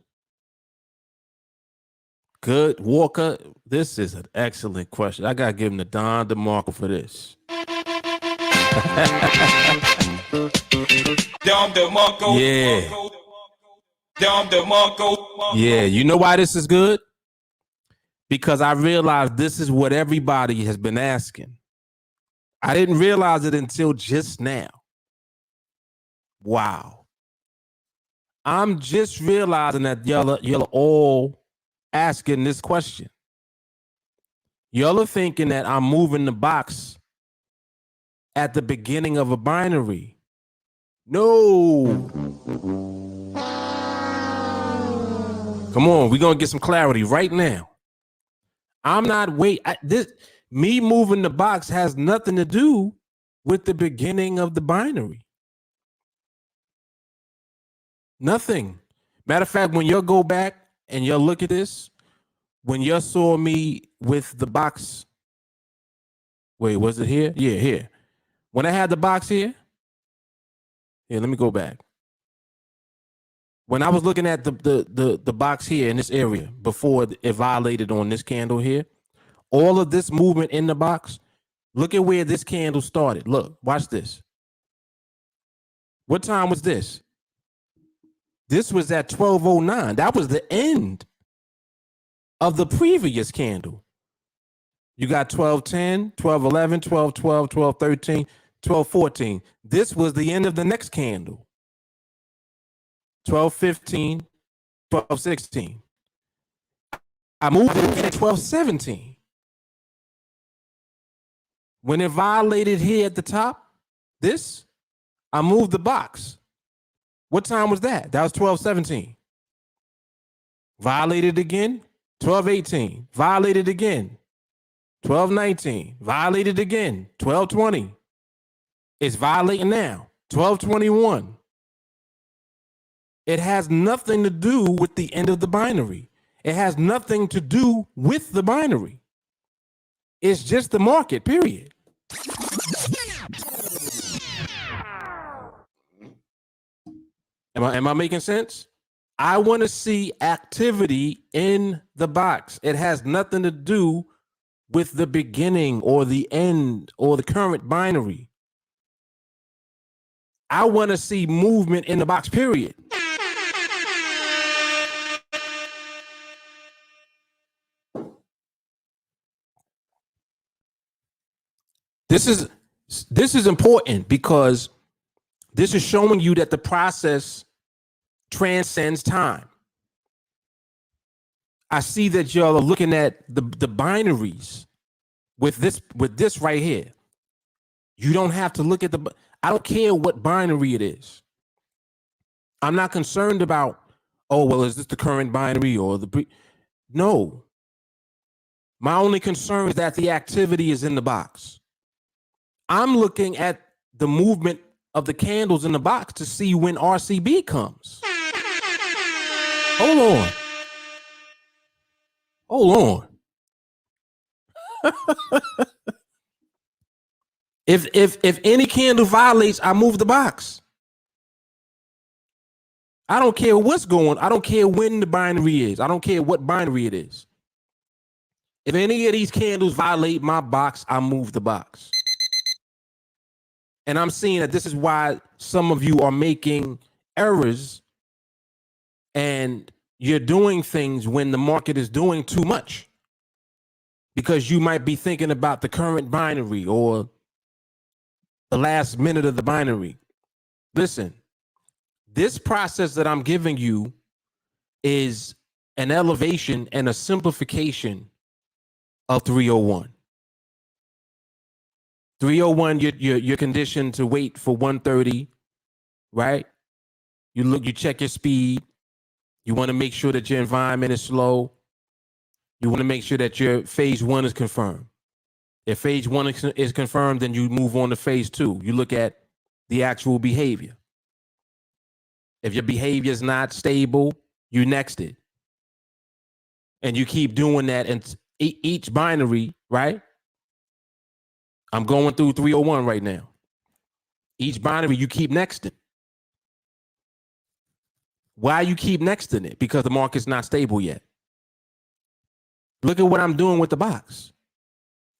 A: Good, Walker. This is an excellent question. I gotta give him the Don DeMarco for this. Yeah. Yeah, you know why this is good? Because I realized this is what everybody has been asking. I didn't realize it until just now. Wow. I'm just realizing that y'all are all asking this question. Y'all are thinking that I'm moving the box at the beginning of a binary. No. Come on, we're gonna get some clarity right now. I'm not me moving the box has nothing to do with the beginning of the binary. Nothing. Matter of fact, when you'll go back and you'll look at this, when you saw me with the box, wait, was it here? Yeah, here. When I had the box here, let me go back. When I was looking at the box here in this area before it violated on this candle here, all of this movement in the box, look at where this candle started. Look, watch this. What time was this? This was at 12:09. That was the end of the previous candle. You got 12:10, 12:11, 12:12, 12:13, 12:14. This was the end of the next candle. 12:15, 12:16. I moved it at 12:17. When it violated here at the top, I moved the box. What time was that? That was 12:17. Violated again, 12:18. Violated again, 12:19. Violated again, 12:20. It's violating now, 12:21. It has nothing to do with the end of the binary. It has nothing to do with the binary. It's just the market, period. Am I making sense? I want to see activity in the box. It has nothing to do with the beginning or the end or the current binary. I want to see movement in the box, period. This is important because This is showing you that the process transcends time. I see that y'all are looking at the binaries with this right here. You don't have to look at I don't care what binary it is. I'm not concerned about, oh, well, is this the current binary or no. My only concern is that the activity is in the box. I'm looking at the movement of the candles in the box to see when RCB comes. Hold on. Hold on. If any candle violates, I move the box. I don't care what's going. I don't care when the binary is. I don't care what binary it is. If any of these candles violate my box, I move the box. And I'm seeing that this is why some of you are making errors and you're doing things when the market is doing too much, because you might be thinking about the current binary or the last minute of the binary. Listen, this process that I'm giving you is an elevation and a simplification of 301. 301, you're conditioned to wait for 130, right? You check your speed. You want to make sure that your environment is slow. You want to make sure that your phase 1 is confirmed. If phase 1 is confirmed, then you move on to phase 2. You look at the actual behavior. If your behavior is not stable, you next it. And you keep doing that, and each binary, right? I'm going through 301 right now. Each binary, you keep next it. Why you keep nexting it? Because the market's not stable yet. Look at what I'm doing with the box.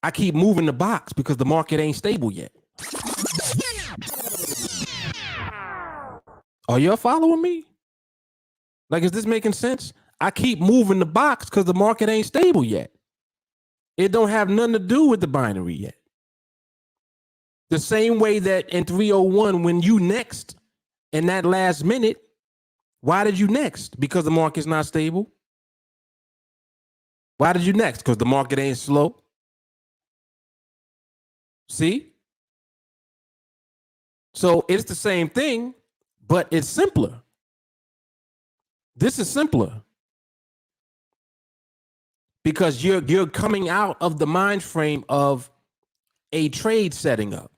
A: I keep moving the box because the market ain't stable yet. Are y'all following me? Like, is this making sense? I keep moving the box because the market ain't stable yet. It don't have nothing to do with the binary yet. The same way that in 301, when you next in that last minute, why did you next? Because the market's not stable. Why did you next? Because the market ain't slow. See? So it's the same thing, but it's simpler. This is simpler because you're coming out of the mind frame of a trade setting up.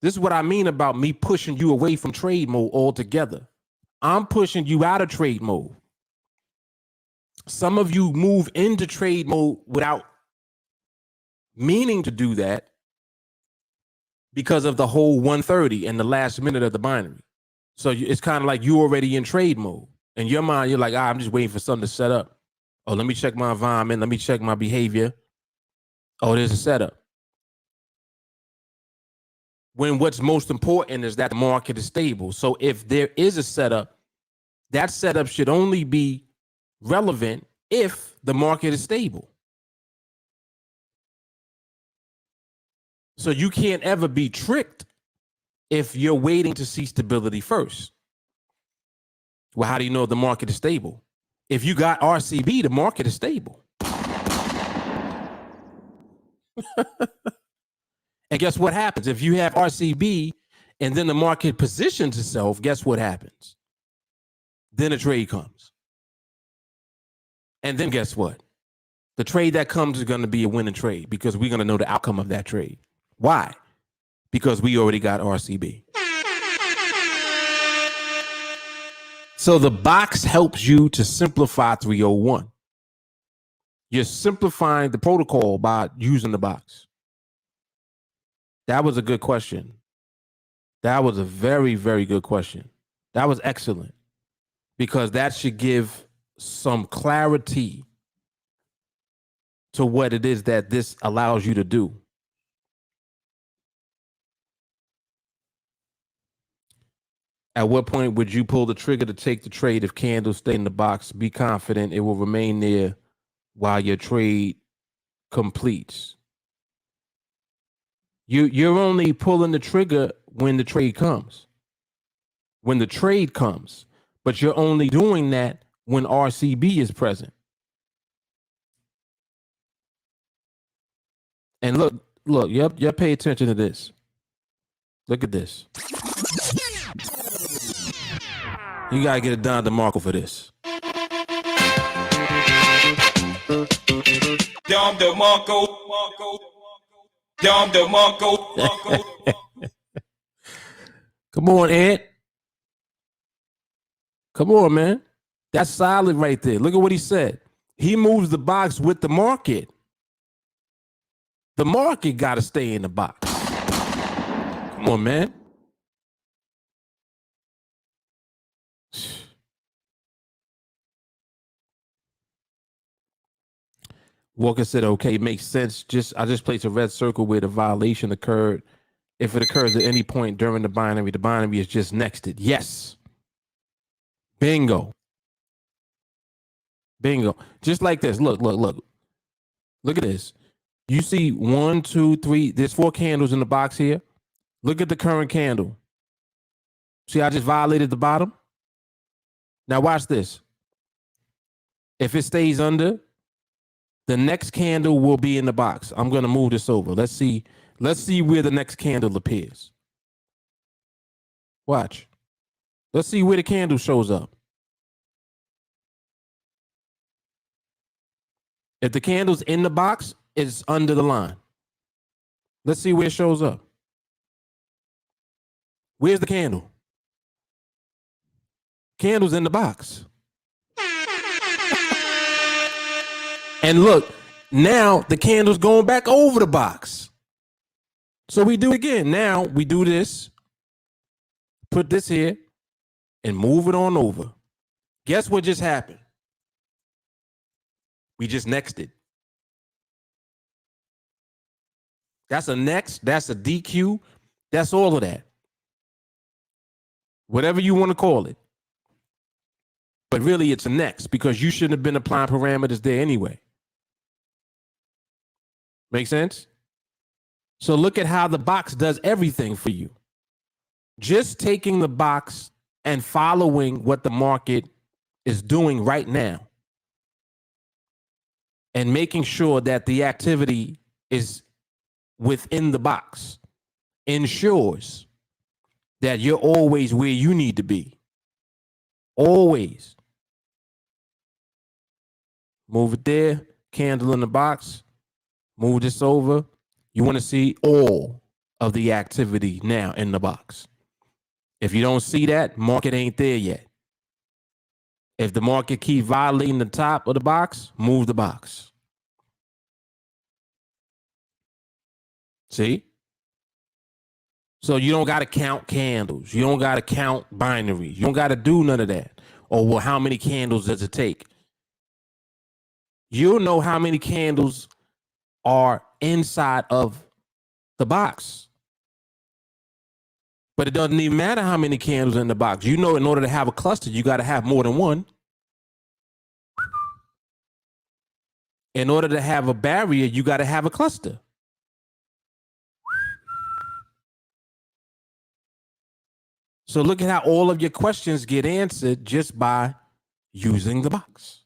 A: This is what I mean about me pushing you away from trade mode altogether. I'm pushing you out of trade mode. Some of you move into trade mode without meaning to do that because of the whole 130 and the last minute of the binary. So it's kind of like you already in trade mode. In your mind, you're like, I'm just waiting for something to set up. Oh, let me check my environment. Let me check my behavior. Oh, there's a setup. When what's most important is that the market is stable. So if there is a setup, that setup should only be relevant if the market is stable. So you can't ever be tricked if you're waiting to see stability first. Well, how do you know the market is stable? If you got RCB, the market is stable. And guess what happens? If you have RCB and then the market positions itself, guess what happens? Then a trade comes. And then guess what? The trade that comes is going to be a winning trade because we're going to know the outcome of that trade. Why? Because we already got RCB. So the box helps you to simplify 301. You're simplifying the protocol by using the box. That was a good question. That was a very, very good question. That was excellent because that should give some clarity to what it is that this allows you to do. At what point would you pull the trigger to take the trade if candles stay in the box? Be confident it will remain there while your trade completes. You're only pulling the trigger when the trade comes. when the trade comes, but you're only doing that when RCB is present. And look, yep, pay attention to this. Look at this. You gotta get a Don DeMarco for this. Don DeMarco. Don DeMarco. Come on, Ant. Come on, man. That's solid right there. Look at what he said. He moves the box with the market. The market got to stay in the box. Come on, man. Walker said, okay, it makes sense. I just placed a red circle where the violation occurred. If it occurs at any point during the binary is just nexted. Yes. Bingo. Bingo. Just like this. Look. Look at this. You see 1, 2, 3. There's 4 candles in the box here. Look at the current candle. See, I just violated the bottom. Now watch this. If it stays under, the next candle will be in the box. I'm going to move this over. Let's see where the next candle appears. Watch. Let's see where the candle shows up. If the candle's in the box, it's under the line. Let's see where it shows up. Where's the candle? Candle's in the box. And look, now the candle's going back over the box. So we do it again. Now we do this, put this here, and move it on over. Guess what just happened? We just nexted. That's a next, that's a DQ, that's all of that. Whatever you want to call it. But really it's a next because you shouldn't have been applying parameters there anyway. Make sense? So look at how the box does everything for you. Just taking the box and following what the market is doing right now and making sure that the activity is within the box ensures that you're always where you need to be. Always. Move it there, candle in the box, move this over. You want to see all of the activity now in the box. If you don't see that, market ain't there yet. If the market keep violating the top of the box, move the box. See? So you don't got to count candles. You don't got to count binaries. You don't got to do none of that. Or well, how many candles does it take? You'll know how many candles are inside of the box. But it doesn't even matter how many candles in the box. You know, in order to have a cluster, you got to have more than one. In order to have a barrier, you got to have a cluster. So look at how all of your questions get answered just by using the box.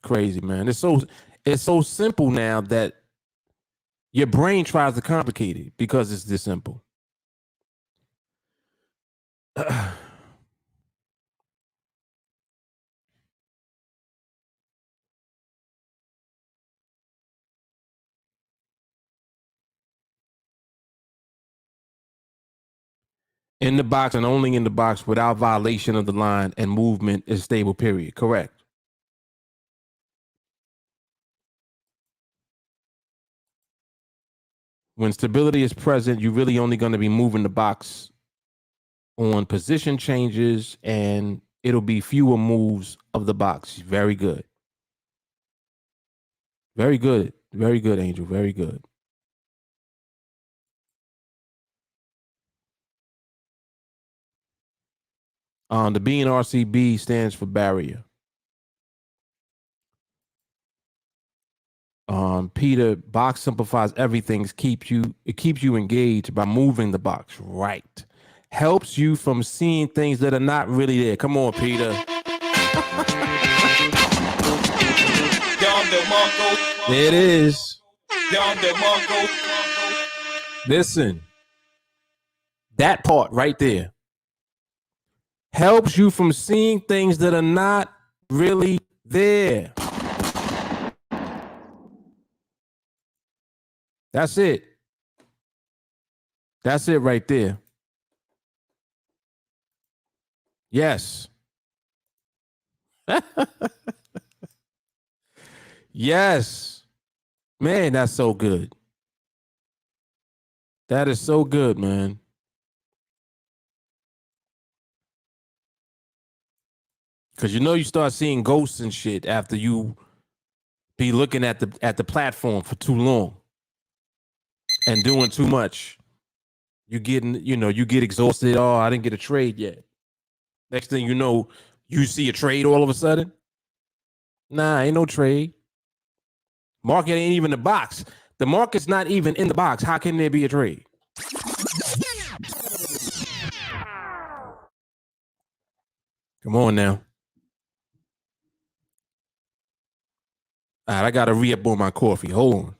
A: Crazy, man. It's so simple now that your brain tries to complicate it because it's this simple. In the box and only in the box without violation of the line and movement is stable, period. Correct. When stability is present, you're really only going to be moving the box on position changes and it'll be fewer moves of the box. Very good. Very good. Very good, Angel. Very good. The B in RCB stands for barrier. Peter, box simplifies everything. It keeps you engaged by moving the box right. Helps you from seeing things that are not really there. Come on, Peter. There it is. Listen, that part right there helps you from seeing things that are not really there. That's it. That's it right there. Yes. Yes. Man, that's so good. That is so good, man. Cause you start seeing ghosts and shit after you be looking at the platform for too long and doing too much. You get exhausted. Oh, I didn't get a trade yet. Next thing you know, you see a trade all of a sudden. Nah, ain't no trade. Market ain't even the box. The market's not even in the box. How can there be a trade? Come on now. All right, I gotta re-up on my coffee. Hold on.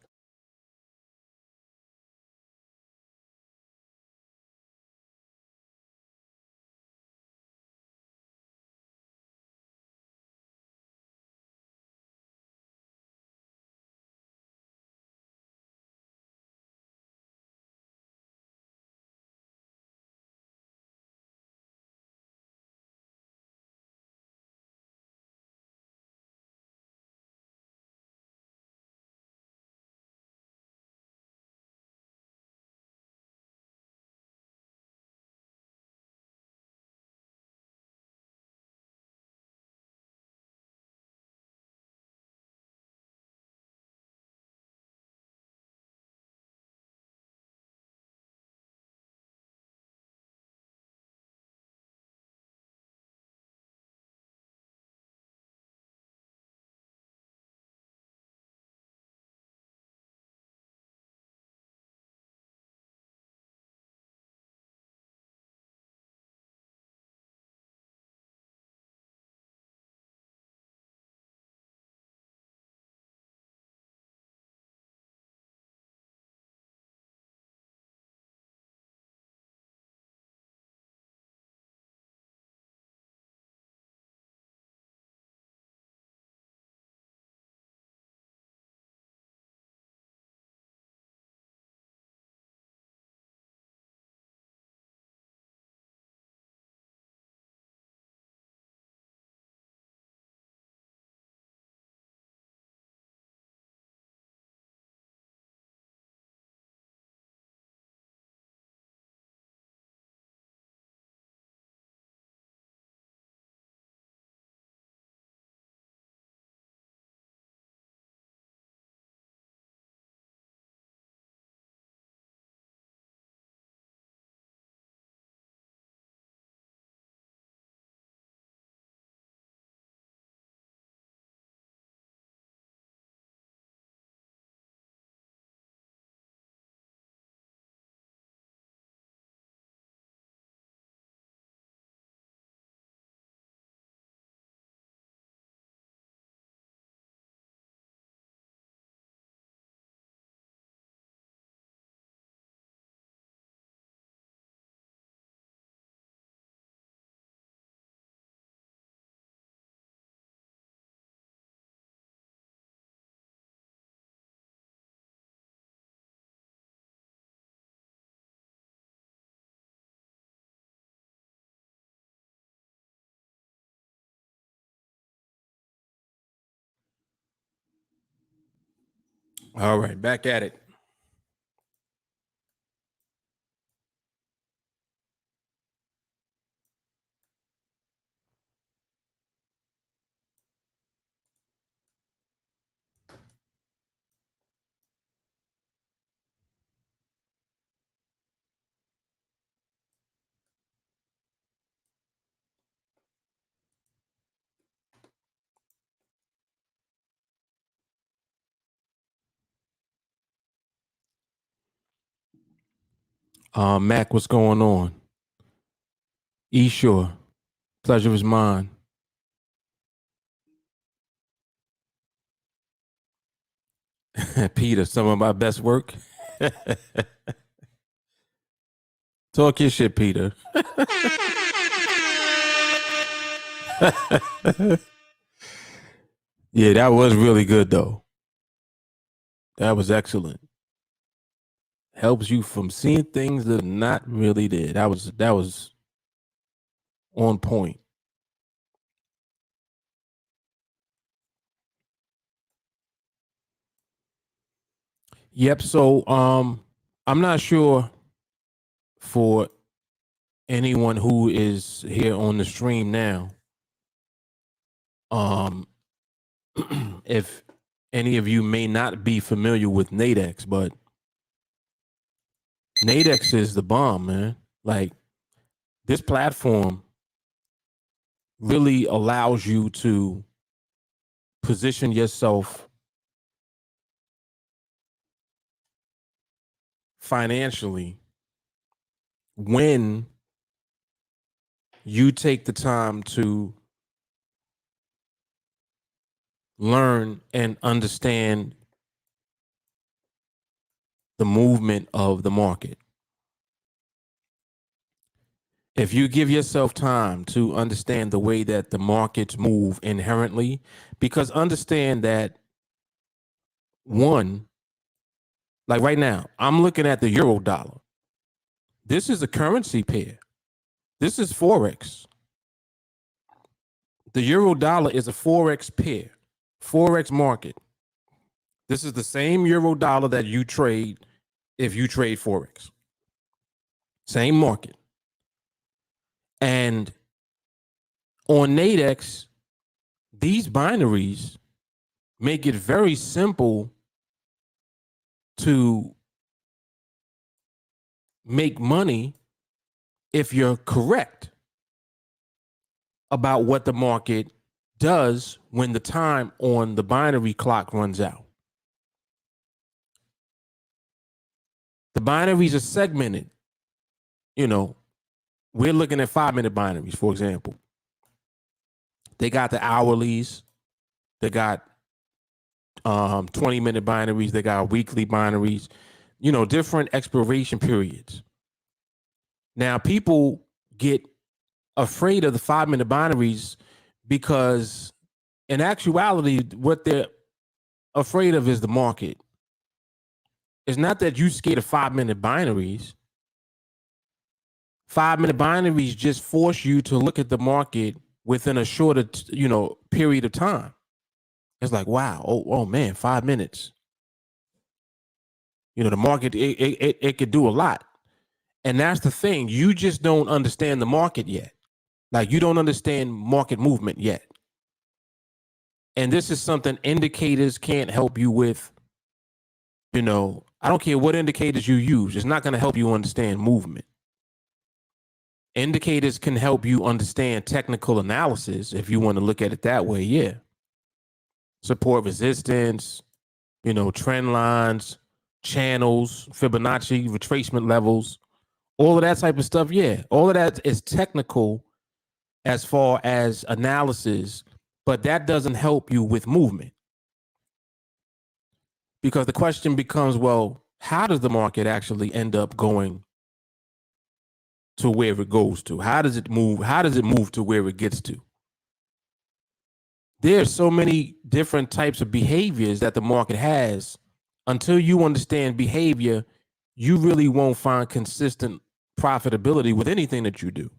A: All right, back at it. Mac, what's going on? Sure. Pleasure is mine. Peter, some of my best work. Talk your shit, Peter. Yeah, that was really good though. That was excellent. Helps you from seeing things that are not really there. That was on point. Yep. So I'm not sure for anyone who is here on the stream now, um, if any of you may not be familiar with NADEX, but NADEX is the bomb, man. Like this platform really allows you to position yourself financially when you take the time to learn and understand the movement of the market. If you give yourself time to understand the way that the markets move inherently, because understand that one, like right now, I'm looking at the euro dollar. This is a currency pair. This is Forex. The euro dollar is a Forex pair, Forex market. This is the same euro dollar that you trade if you trade Forex. Same market. And on NADEX, these binaries make it very simple to make money if you're correct about what the market does when the time on the binary clock runs out. The binaries are segmented. You know, we're looking at 5-minute binaries, for example. They got the hourlies, they got 20-minute binaries, they got weekly binaries, different expiration periods. Now, people get afraid of the 5-minute binaries because in actuality, what they're afraid of is the market. It's not that you scared of 5-minute binaries. 5-minute binaries just force you to look at the market within a shorter, period of time. It's like, wow, oh man, 5 minutes. The market, it could do a lot. And that's the thing. You just don't understand the market yet. Like you don't understand market movement yet. And this is something indicators can't help you with. I don't care what indicators you use. It's not going to help you understand movement. Indicators can help you understand technical analysis if you want to look at it that way. Yeah. Support, resistance, trend lines, channels, Fibonacci, retracement levels, all of that type of stuff. Yeah. All of that is technical as far as analysis, but that doesn't help you with movement. Because the question becomes, well, how does the market actually end up going to where it goes to? How does it move? How does it move to where it gets to? There's so many different types of behaviors that the market has. Until you understand behavior, you really won't find consistent profitability with anything that you do.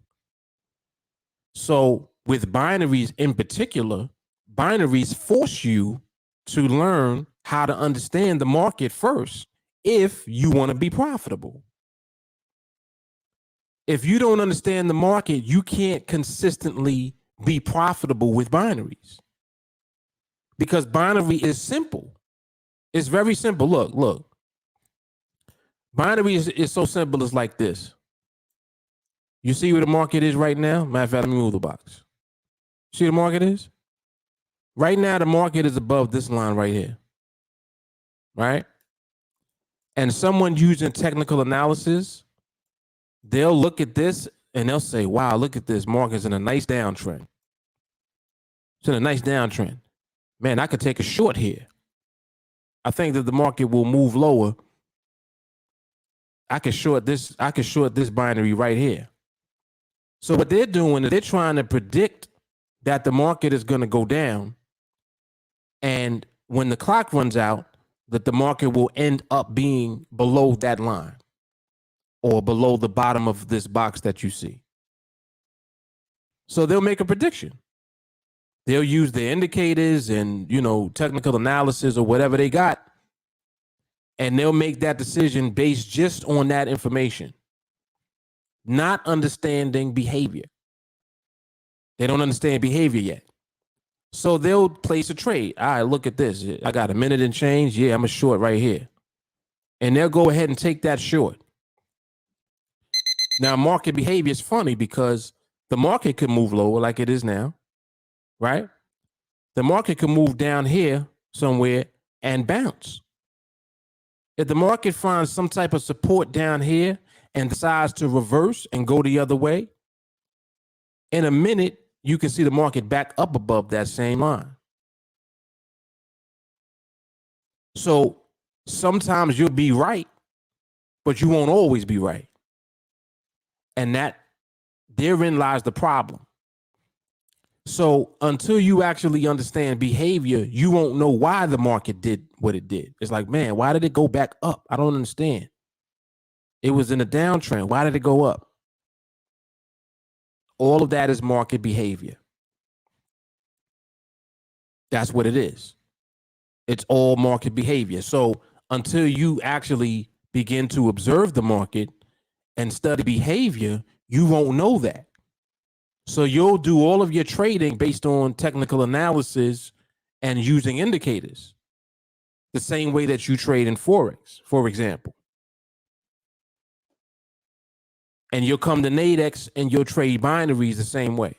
A: So with binaries in particular, binaries force you to learn how to understand the market first if you want to be profitable. If you don't understand the market, you can't consistently be profitable with binaries. Because binary is simple. It's very simple. Look. Binary is so simple. It's like this. You see where the market is right now? Matter of fact, let me move the box. See where the market is? Right now, the market is above this line right here. Right? And someone using technical analysis they'll look at this and they'll say, wow, look at this. Market's in a nice downtrend. It's in a nice downtrend. Man, I could take a short here. I think that the market will move lower. I could short this binary right here. So what they're doing is they're trying to predict that the market is going to go down. And when the clock runs out, that the market will end up being below that line or below the bottom of this box that you see. So they'll make a prediction. They'll use their indicators and, technical analysis or whatever they got, and they'll make that decision based just on that information, not understanding behavior. They don't understand behavior yet. So they'll place a trade. All right, look at this. I got a minute and change. Yeah, I'm a short right here. And they'll go ahead and take that short. Now, market behavior is funny because the market could move lower like it is now, right? The market could move down here somewhere and bounce. If the market finds some type of support down here and decides to reverse and go the other way, in a minute, you can see the market back up above that same line. So sometimes you'll be right, but you won't always be right. And therein lies the problem. So until you actually understand behavior, you won't know why the market did what it did. It's like, man, why did it go back up? I don't understand. It was in a downtrend. Why did it go up? All of that is market behavior. That's what it is. It's all market behavior. So until you actually begin to observe the market and study behavior, you won't know that. So you'll do all of your trading based on technical analysis and using indicators, the same way that you trade in Forex, for example. And you'll come to NADEX and you'll trade binaries the same way.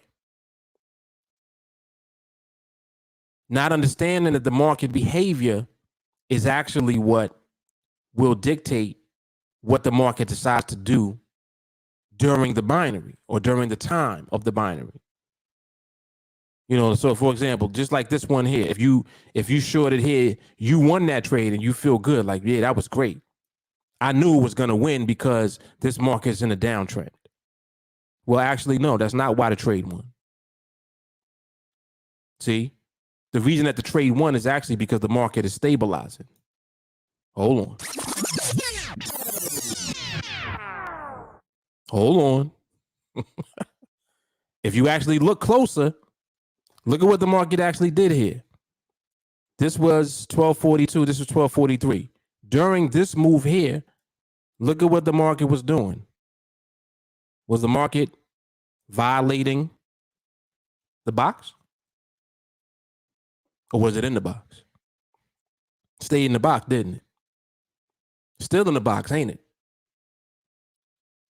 A: Not understanding that the market behavior is actually what will dictate what the market decides to do during the binary or during the time of the binary. So for example, just like this one here, if you shorted here, you won that trade and you feel good, like, yeah, that was great. I knew it was going to win because this market's in a downtrend. Well, actually, no, that's not why the trade won. See, the reason that the trade won is actually because the market is stabilizing. Hold on. Hold on. If you actually look closer, look at what the market actually did here. This was 1242. This was 1243. During this move here, look at what the market was doing. Was the market violating the box? Or was it in the box? Stayed in the box, didn't it? Still in the box, ain't it?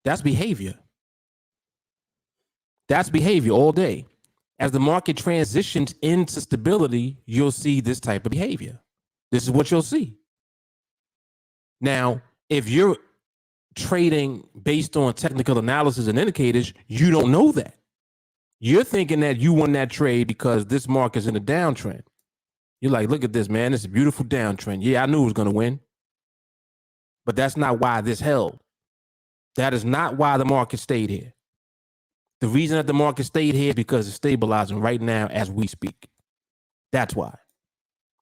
A: That's behavior. That's behavior all day. As the market transitions into stability, you'll see this type of behavior. This is what you'll see. Now, if you're trading based on technical analysis and indicators, you don't know that. You're thinking that you won that trade because this market's in a downtrend. You're like, look at this, man. It's a beautiful downtrend. Yeah, I knew it was going to win. But that's not why this held. That is not why the market stayed here. The reason that the market stayed here is because it's stabilizing right now as we speak. That's why.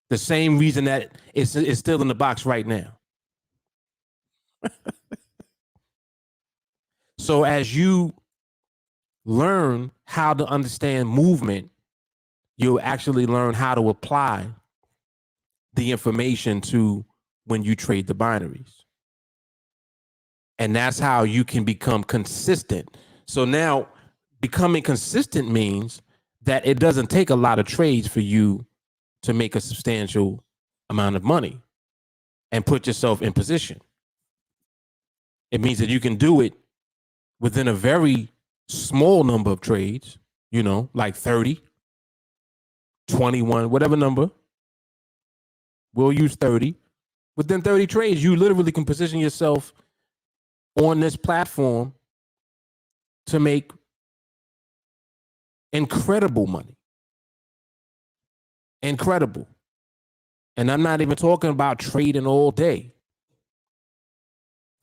A: The same reason that it's still in the box right now. So as you learn how to understand movement, you'll actually learn how to apply the information to when you trade the binaries. And that's how you can become consistent. So now becoming consistent means that it doesn't take a lot of trades for you to make a substantial amount of money and put yourself in position. It means that you can do it within a very small number of trades, like 30, 21, whatever number. We'll use 30. Within 30 trades, you literally can position yourself on this platform to make incredible money. Incredible. And I'm not even talking about trading all day.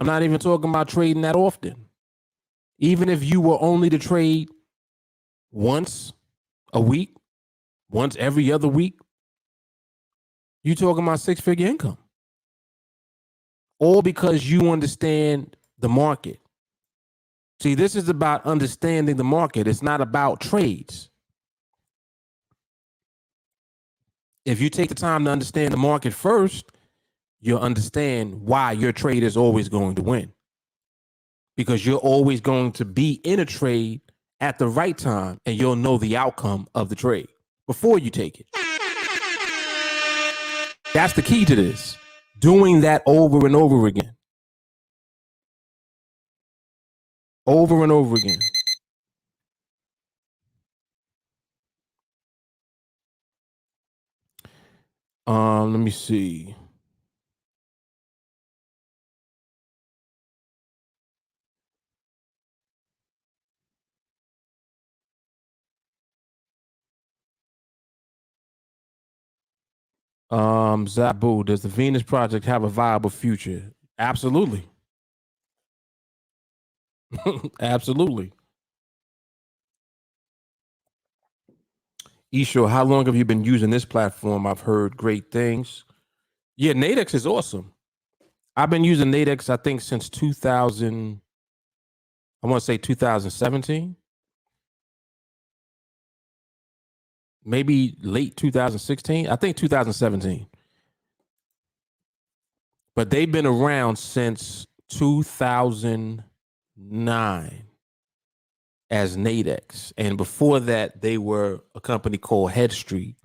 A: I'm not even talking about trading that often. Even if you were only to trade once a week, once every other week, you talking about six-figure income. All because you understand the market. See, this is about understanding the market. It's not about trades. If you take the time to understand the market first, you'll understand why your trade is always going to win. Because you're always going to be in a trade at the right time, and you'll know the outcome of the trade before you take it. That's the key to this. Doing that over and over again. Over and over again. Let me see. Zabu, does the Venus Project have a viable future? Absolutely. Absolutely. Isho, how long have you been using this platform? I've heard great things. Yeah, NADEX is awesome. I've been using NADEX, I think, since 2000. I want to say 2017. Maybe late 2016. I think 2017. But they've been around since 2009 as NADEX. And before that, they were a company called Head Street.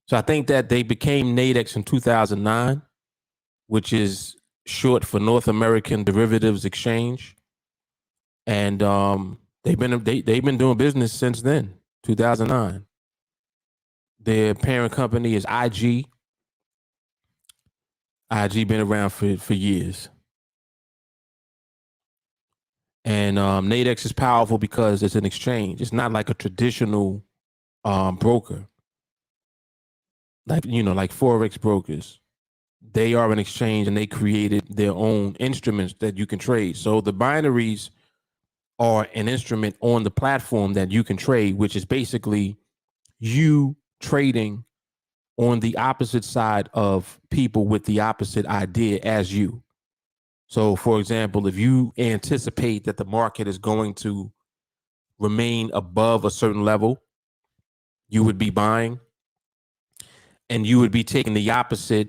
A: So I think that they became NADEX in 2009, which is short for North American Derivatives Exchange. And they've been doing business since then, 2009. Their parent company is IG. IG been around for years. And NADEX is powerful because it's an exchange. It's not like a traditional broker, like like Forex brokers. They are an exchange, and they created their own instruments that you can trade. So the binaries are an instrument on the platform that you can trade, which is basically you trading on the opposite side of people with the opposite idea as you. So, for example, if you anticipate that the market is going to remain above a certain level, you would be buying, and you would be taking the opposite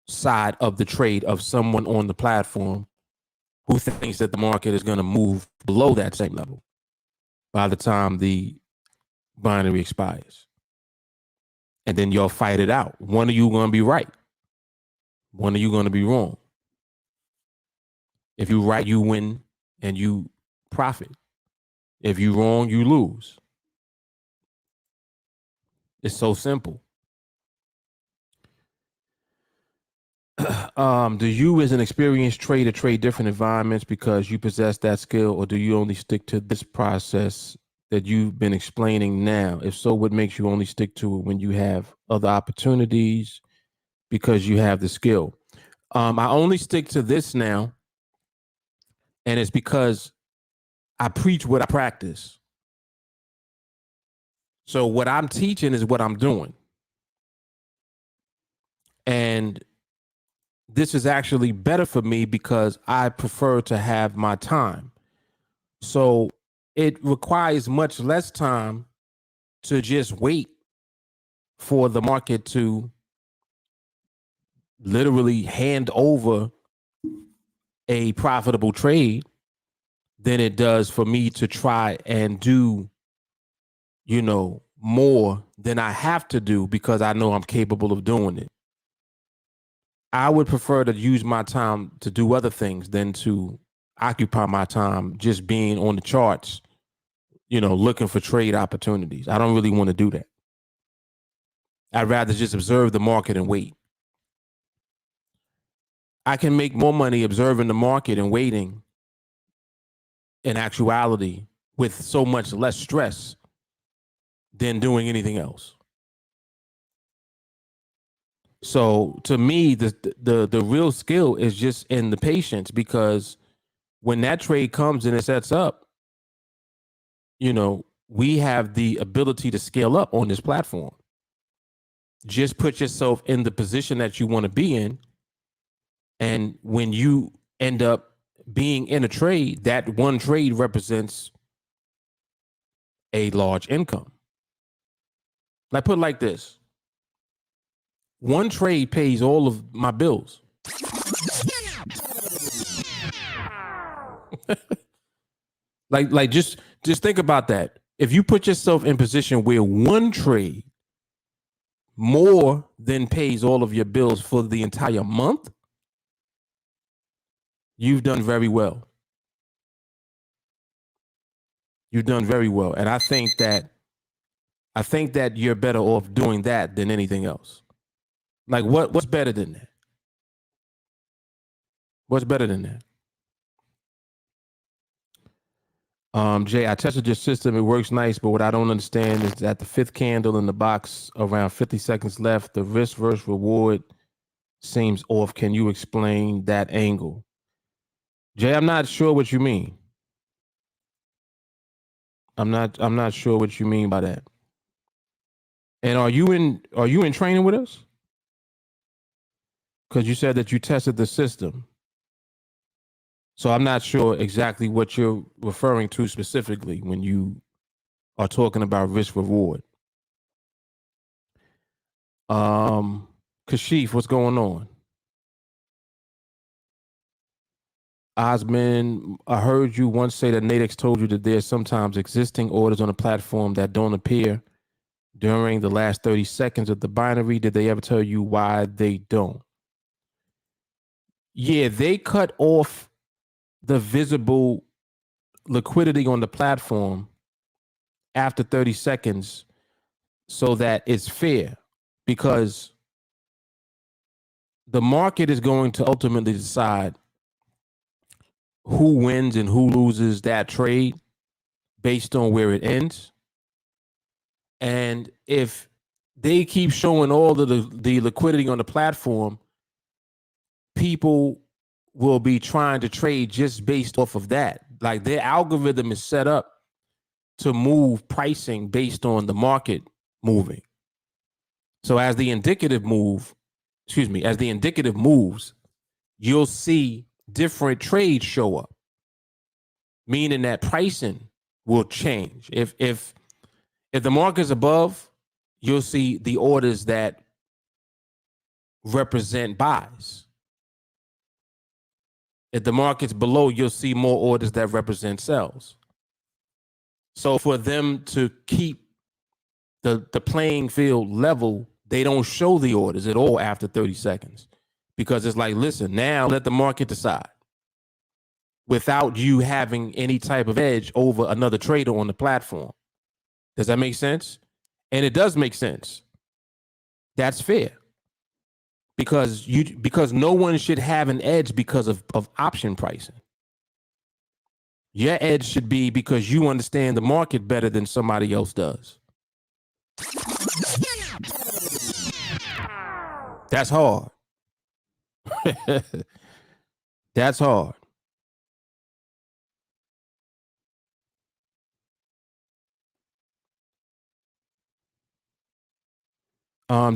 A: side of the trade of someone on the platform who thinks that the market is going to move below that same level by the time the binary expires. And then y'all fight it out. One of you going to be right. One of you going to be wrong. If you right, you win and you profit. If you wrong, you lose. It's so simple. Do you, as an experienced trader, trade different environments because you possess that skill, or do you only stick to this process that you've been explaining now? If so, what makes you only stick to it when you have other opportunities because you have the skill? I only stick to this now, and it's because I preach what I practice. So what I'm teaching is what I'm doing. And this is actually better for me because I prefer to have my time. So it requires much less time to just wait for the market to literally hand over a profitable trade than it does for me to try and do, more than I have to do because I know I'm capable of doing it. I would prefer to use my time to do other things than to occupy my time just being on the charts, looking for trade opportunities. I don't really want to do that. I'd rather just observe the market and wait. I can make more money observing the market and waiting in actuality with so much less stress than doing anything else. So to me, the real skill is just in the patience, because when that trade comes and it sets up, we have the ability to scale up on this platform. Just put yourself in the position that you want to be in. And when you end up being in a trade, that one trade represents a large income. Like, put it like this: one trade pays all of my bills. like just think about that. If you put yourself in position where one trade more than pays all of your bills for the entire month, you've done very well. You've done very well. And I think that you're better off doing that than anything else. Like, what's better than that? What's better than that? Jay, I tested your system. It works nice, but what I don't understand is that the fifth candle in the box, around 50 seconds left, the risk versus reward seems off. Can you explain that angle? Jay, I'm not sure what you mean. I'm not sure what you mean by that. And are you in training with us? Because you said that you tested the system. So I'm not sure exactly what you're referring to specifically when you are talking about risk reward. Kashif, what's going on? Osman, I heard you once say that NADEX told you that there's sometimes existing orders on a platform that don't appear during the last 30 seconds of the binary. Did they ever tell you why they don't? Yeah, they cut off the visible liquidity on the platform after 30 seconds so that it's fair, because the market is going to ultimately decide who wins and who loses that trade based on where it ends. And if they keep showing all of the liquidity on the platform, people will be trying to trade just based off of that. Like, their algorithm is set up to move pricing based on the market moving. So as the indicative moves, you'll see different trades show up, meaning that pricing will change. If the market's above, you'll see the orders that represent buys. If the market's below, you'll see more orders that represent sells. So for them to keep the playing field level, they don't show the orders at all after 30 seconds, because it's like, listen, now let the market decide, without you having any type of edge over another trader on the platform. Does that make sense? And it does make sense. That's fair. Because no one should have an edge because of option pricing. Your edge should be because you understand the market better than somebody else does. That's hard. That's hard.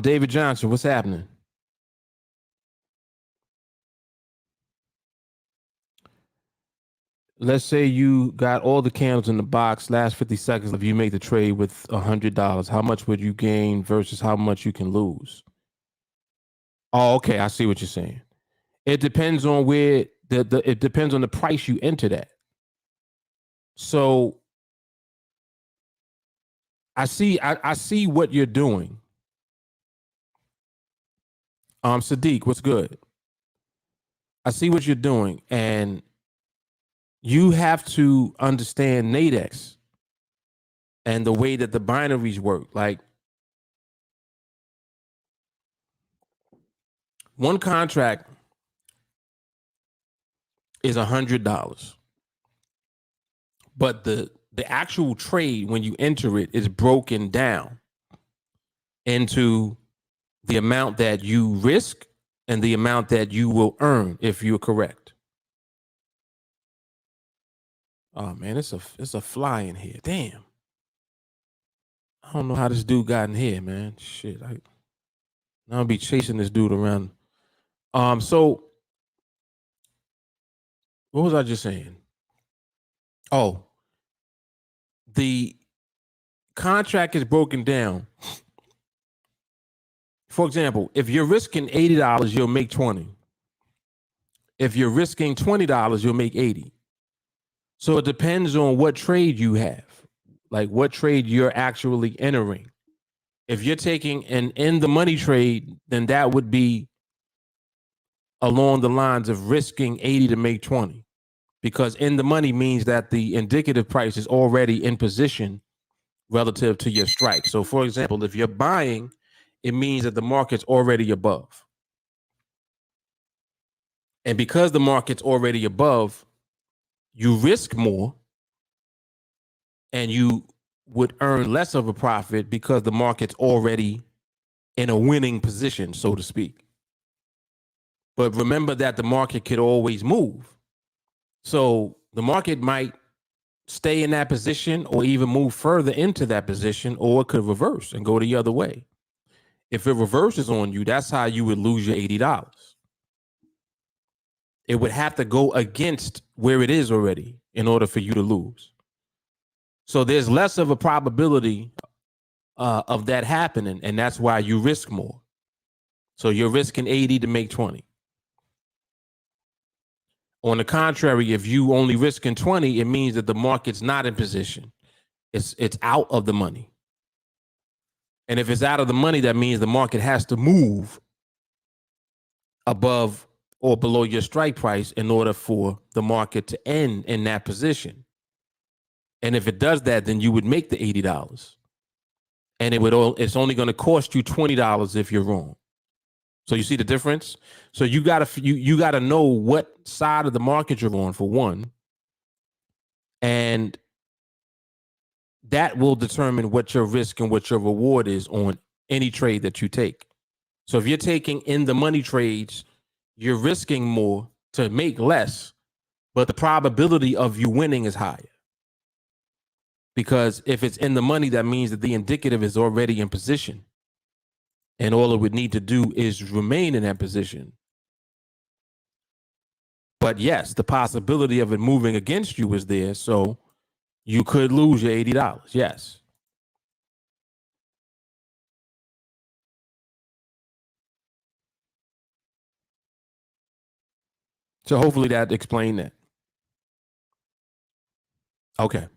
A: David Johnson, what's happening? Let's say you got all the candles in the box, last 50 seconds, if you make the trade with $100, how much would you gain versus how much you can lose? Oh, okay. I see what you're saying. It depends on where it depends on the price you entered at. So I see what you're doing. Sadiq, what's good? I see what you're doing, and you have to understand NADEX and the way that the binaries work. Like, one contract is $100, but the the actual trade, when you enter it, is broken down into the amount that you risk and the amount that you will earn if you're correct. Oh man, it's a fly in here. Damn. I don't know how this dude got in here, man. Shit. I'll be chasing this dude around. So what was I just saying? Oh, the contract is broken down. For example, if you're risking $80, you'll make 20. If you're risking $20, you'll make 80. So it depends on what trade you have, like what trade you're actually entering. If you're taking an in the money trade, then that would be along the lines of risking 80 to make 20, because in the money means that the indicative price is already in position relative to your strike. So for example, if you're buying, it means that the market's already above. And because the market's already above, you risk more and you would earn less of a profit because the market's already in a winning position, so to speak. But remember that the market could always move. So the market might stay in that position or even move further into that position, or it could reverse and go the other way. If it reverses on you, that's how you would lose your $80. It would have to go against where it is already in order for you to lose. So there's less of a probability of that happening, and that's why you risk more. So you're risking 80 to make 20. On the contrary, if you only risking 20, it means that the market's not in position. It's out of the money. And if it's out of the money, that means the market has to move above or below your strike price in order for the market to end in that position. And if it does that, then you would make the $80. And it's only going to cost you $20 if you're wrong. So you see the difference? So you gotta know what side of the market you're on, for one, and that will determine what your risk and what your reward is on any trade that you take. So if you're taking in the money trades, you're risking more to make less, but the probability of you winning is higher. Because if it's in the money, that means that the indicative is already in position. And all it would need to do is remain in that position. But yes, the possibility of it moving against you is there. So you could lose your $80. Yes. So hopefully that explained that. Okay.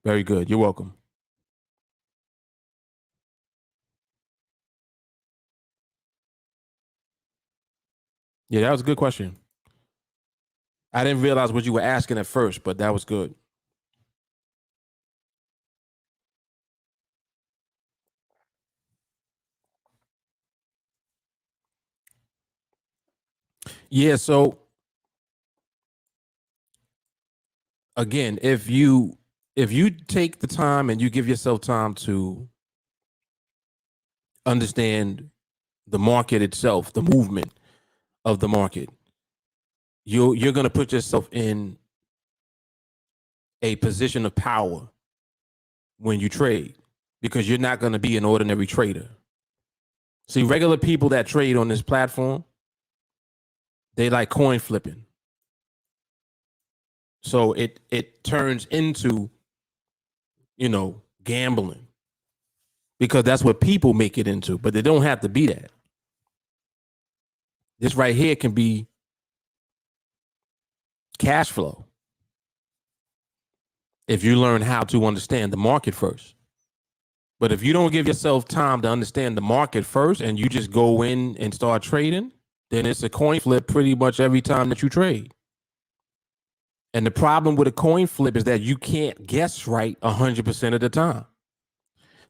A: Very good. You're welcome. Yeah, that was a good question. I didn't realize what you were asking at first, but that was good. Yeah, so again, if you take the time and you give yourself time to understand the market itself, the movement of the market, you're going to put yourself in a position of power when you trade, because you're not going to be an ordinary trader. See, regular people that trade on this platform, they like coin flipping. So it turns into, gambling, because that's what people make it into, but they don't have to be that. This right here can be cash flow if you learn how to understand the market first. But if you don't give yourself time to understand the market first and you just go in and start trading, then it's a coin flip pretty much every time that you trade. And the problem with a coin flip is that you can't guess right 100% of the time.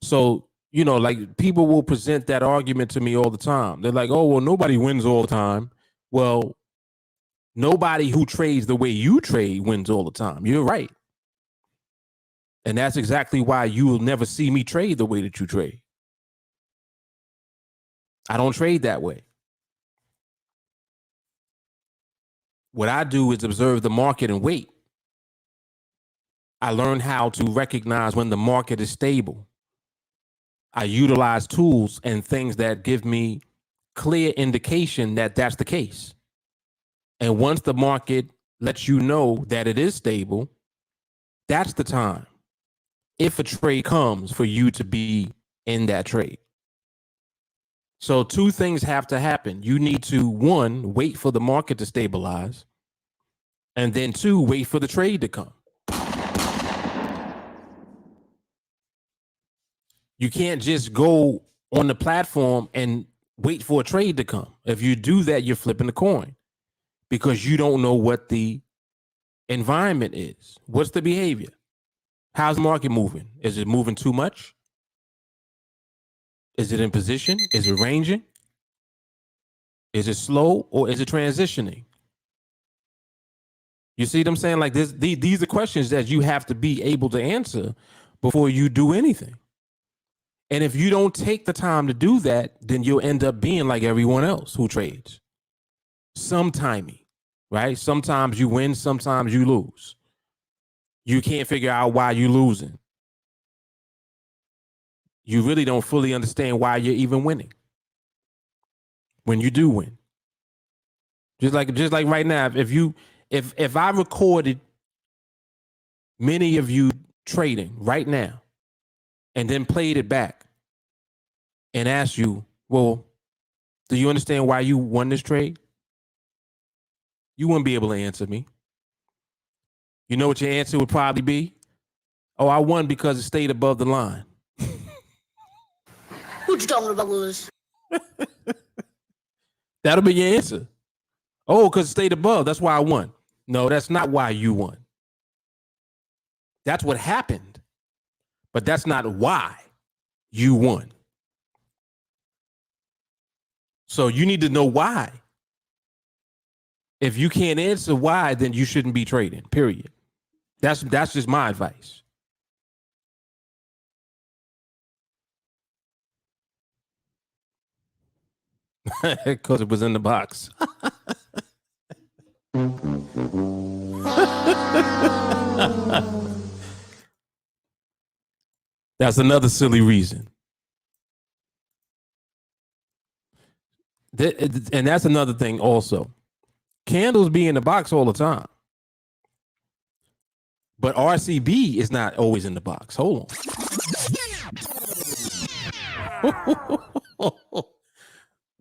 A: So, like, people will present that argument to me all the time. They're like, oh, well, nobody wins all the time. Well, nobody who trades the way you trade wins all the time. You're right. And that's exactly why you will never see me trade the way that you trade. I don't trade that way. What I do is observe the market and wait. I learn how to recognize when the market is stable. I utilize tools and things that give me clear indication that that's the case. And once the market lets you know that it is stable, that's the time, if a trade comes, for you to be in that trade. So two things have to happen. You need to, one, wait for the market to stabilize, and then two, wait for the trade to come. You can't just go on the platform and wait for a trade to come. If you do that, you're flipping the coin, because you don't know what the environment is. What's the behavior? How's the market moving? Is it moving too much? Is it in position? Is it ranging? Is it slow, or is it transitioning? You see what I'm saying? Like this, these are questions that you have to be able to answer before you do anything. And if you don't take the time to do that, then you'll end up being like everyone else who trades. Sometimey, right? Sometimes you win, sometimes you lose. You can't figure out why you're losing. You really don't fully understand why you're even winning when you do win. Just like right now, if I recorded many of you trading right now and then played it back and asked you, well, do you understand why you won this trade? You wouldn't be able to answer me. You know what your answer would probably be? Oh, I won because it stayed above the line. What you talking about, Lewis? That'll be your answer. Oh, because it stayed above. That's why I won. No, that's not why you won. That's what happened. But that's not why you won. So you need to know why. If you can't answer why, then you shouldn't be trading, period. That's just my advice. Because it was in the box. That's another silly reason. And that's another thing also. Candles be in the box all the time. But RCB is not always in the box. Hold on.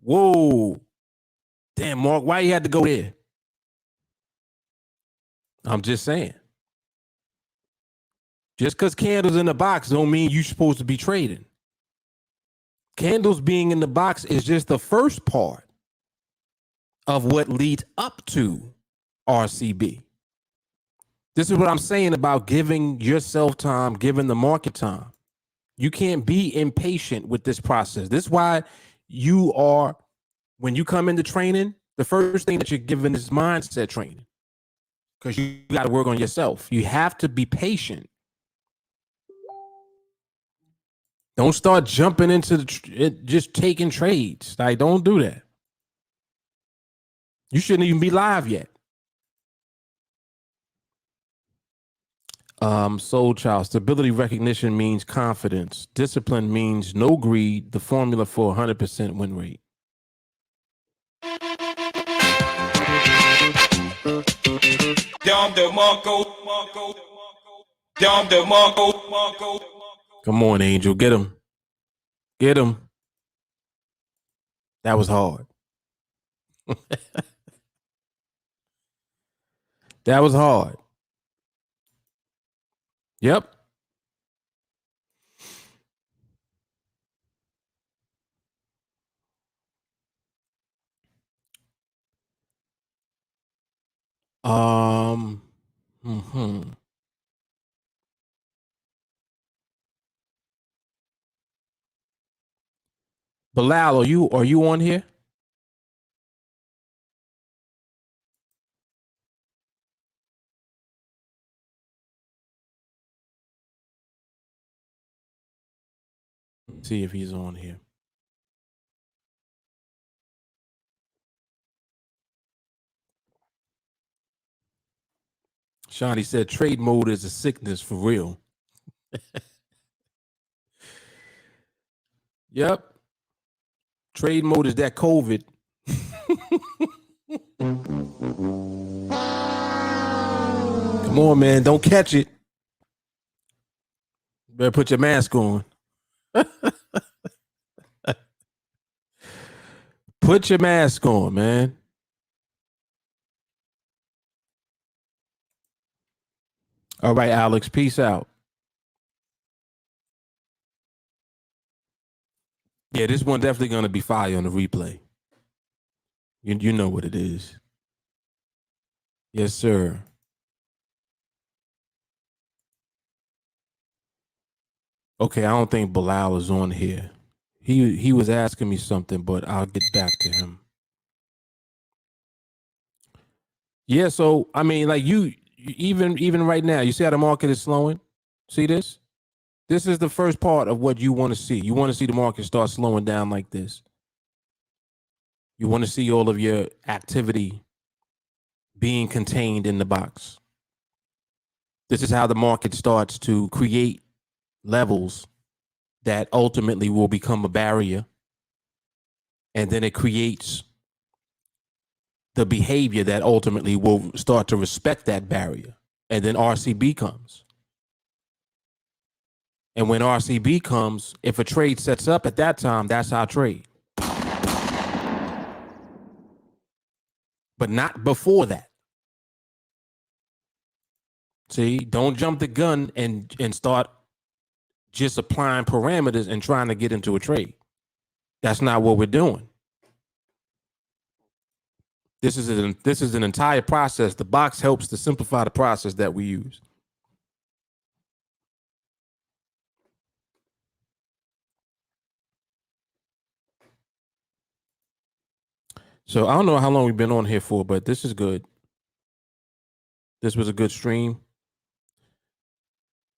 A: Whoa. Damn, Mark, why you had to go there? I'm just saying. Just because candles in the box don't mean you're supposed to be trading. Candles being in the box is just the first part of what leads up to RCB. This is what I'm saying about giving yourself time, giving the market time. You can't be impatient with this process. This is why you are, when you come into training, the first thing that you're given is mindset training, because you got to work on yourself. You have to be patient. Don't start jumping into just taking trades. Like, don't do that. You shouldn't even be live yet. Soul Child, stability recognition means confidence. Discipline means no greed. The formula for 100% win rate. Come on, Angel. Get him. Get him. That was hard. That was hard. Yep. Um. Hmm. Bilal, are you on here? See if he's on here. Shawnee said trade mode is a sickness for real. Yep. Trade mode is that COVID. Come on, man. Don't catch it. Better put your mask on. Put your mask on, man. All right, Alex. Peace out. Yeah, this one definitely going to be fire on the replay. You know what it is. Yes, sir. Okay, I don't think Bilal is on here. He was asking me something, but I'll get back to him. Yeah, so I mean, like you even right now, you see how the market is slowing? See this? This is the first part of what you want to see. You want to see the market start slowing down like this. You want to see all of your activity being contained in the box. This is how the market starts to create levels that ultimately will become a barrier. And then it creates the behavior that ultimately will start to respect that barrier. And then RCB comes. And when RCB comes, if a trade sets up at that time, that's our trade. But not before that. See, don't jump the gun and start just applying parameters and trying to get into a trade. That's not what we're doing. This is an entire process. The box helps to simplify the process that we use. So I don't know how long we've been on here for, but this is good. This was a good stream.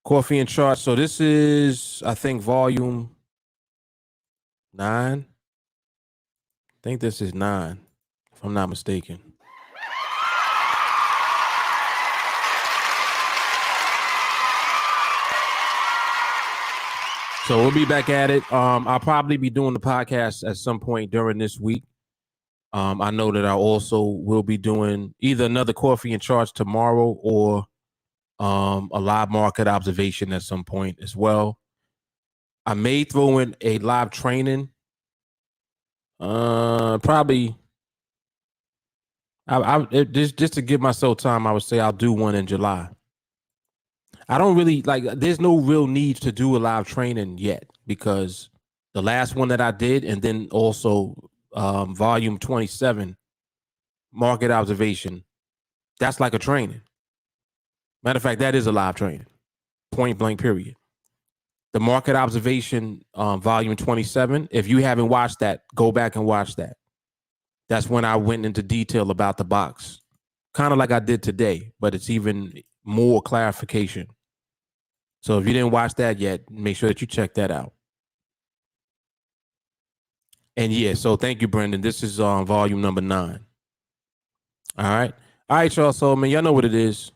A: Coffee and charts. So this is, I think, volume 9. I think this is 9, if I'm not mistaken. So we'll be back at it. I'll probably be doing the podcast at some point during this week. I know that I also will be doing either another coffee and charts tomorrow or a live market observation at some point as well. I may throw in a live training. Probably. Just to give myself time, I would say I'll do one in July. I don't really like. There's no real need to do a live training yet because the last one that I did, and then also volume 27, market observation. That's like a training. Matter of fact, that is a live training. Point blank. Period. The market observation, volume 27. If you haven't watched that, go back and watch that. That's when I went into detail about the box, kind of like I did today, but it's even more clarification. So if you didn't watch that yet, make sure that you check that out. And yeah, so thank you, Brendan. This is volume number 9. All right. All right, y'all. So, man, y'all know what it is.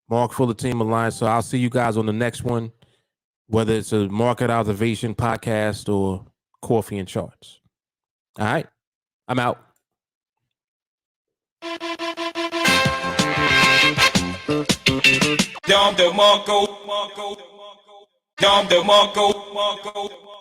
A: Mark Fuller, TeamAlliance. So I'll see you guys on the next one, whether it's a market observation podcast or coffee and charts. All right. I'm out. Dom de Marco, Dom de Marco.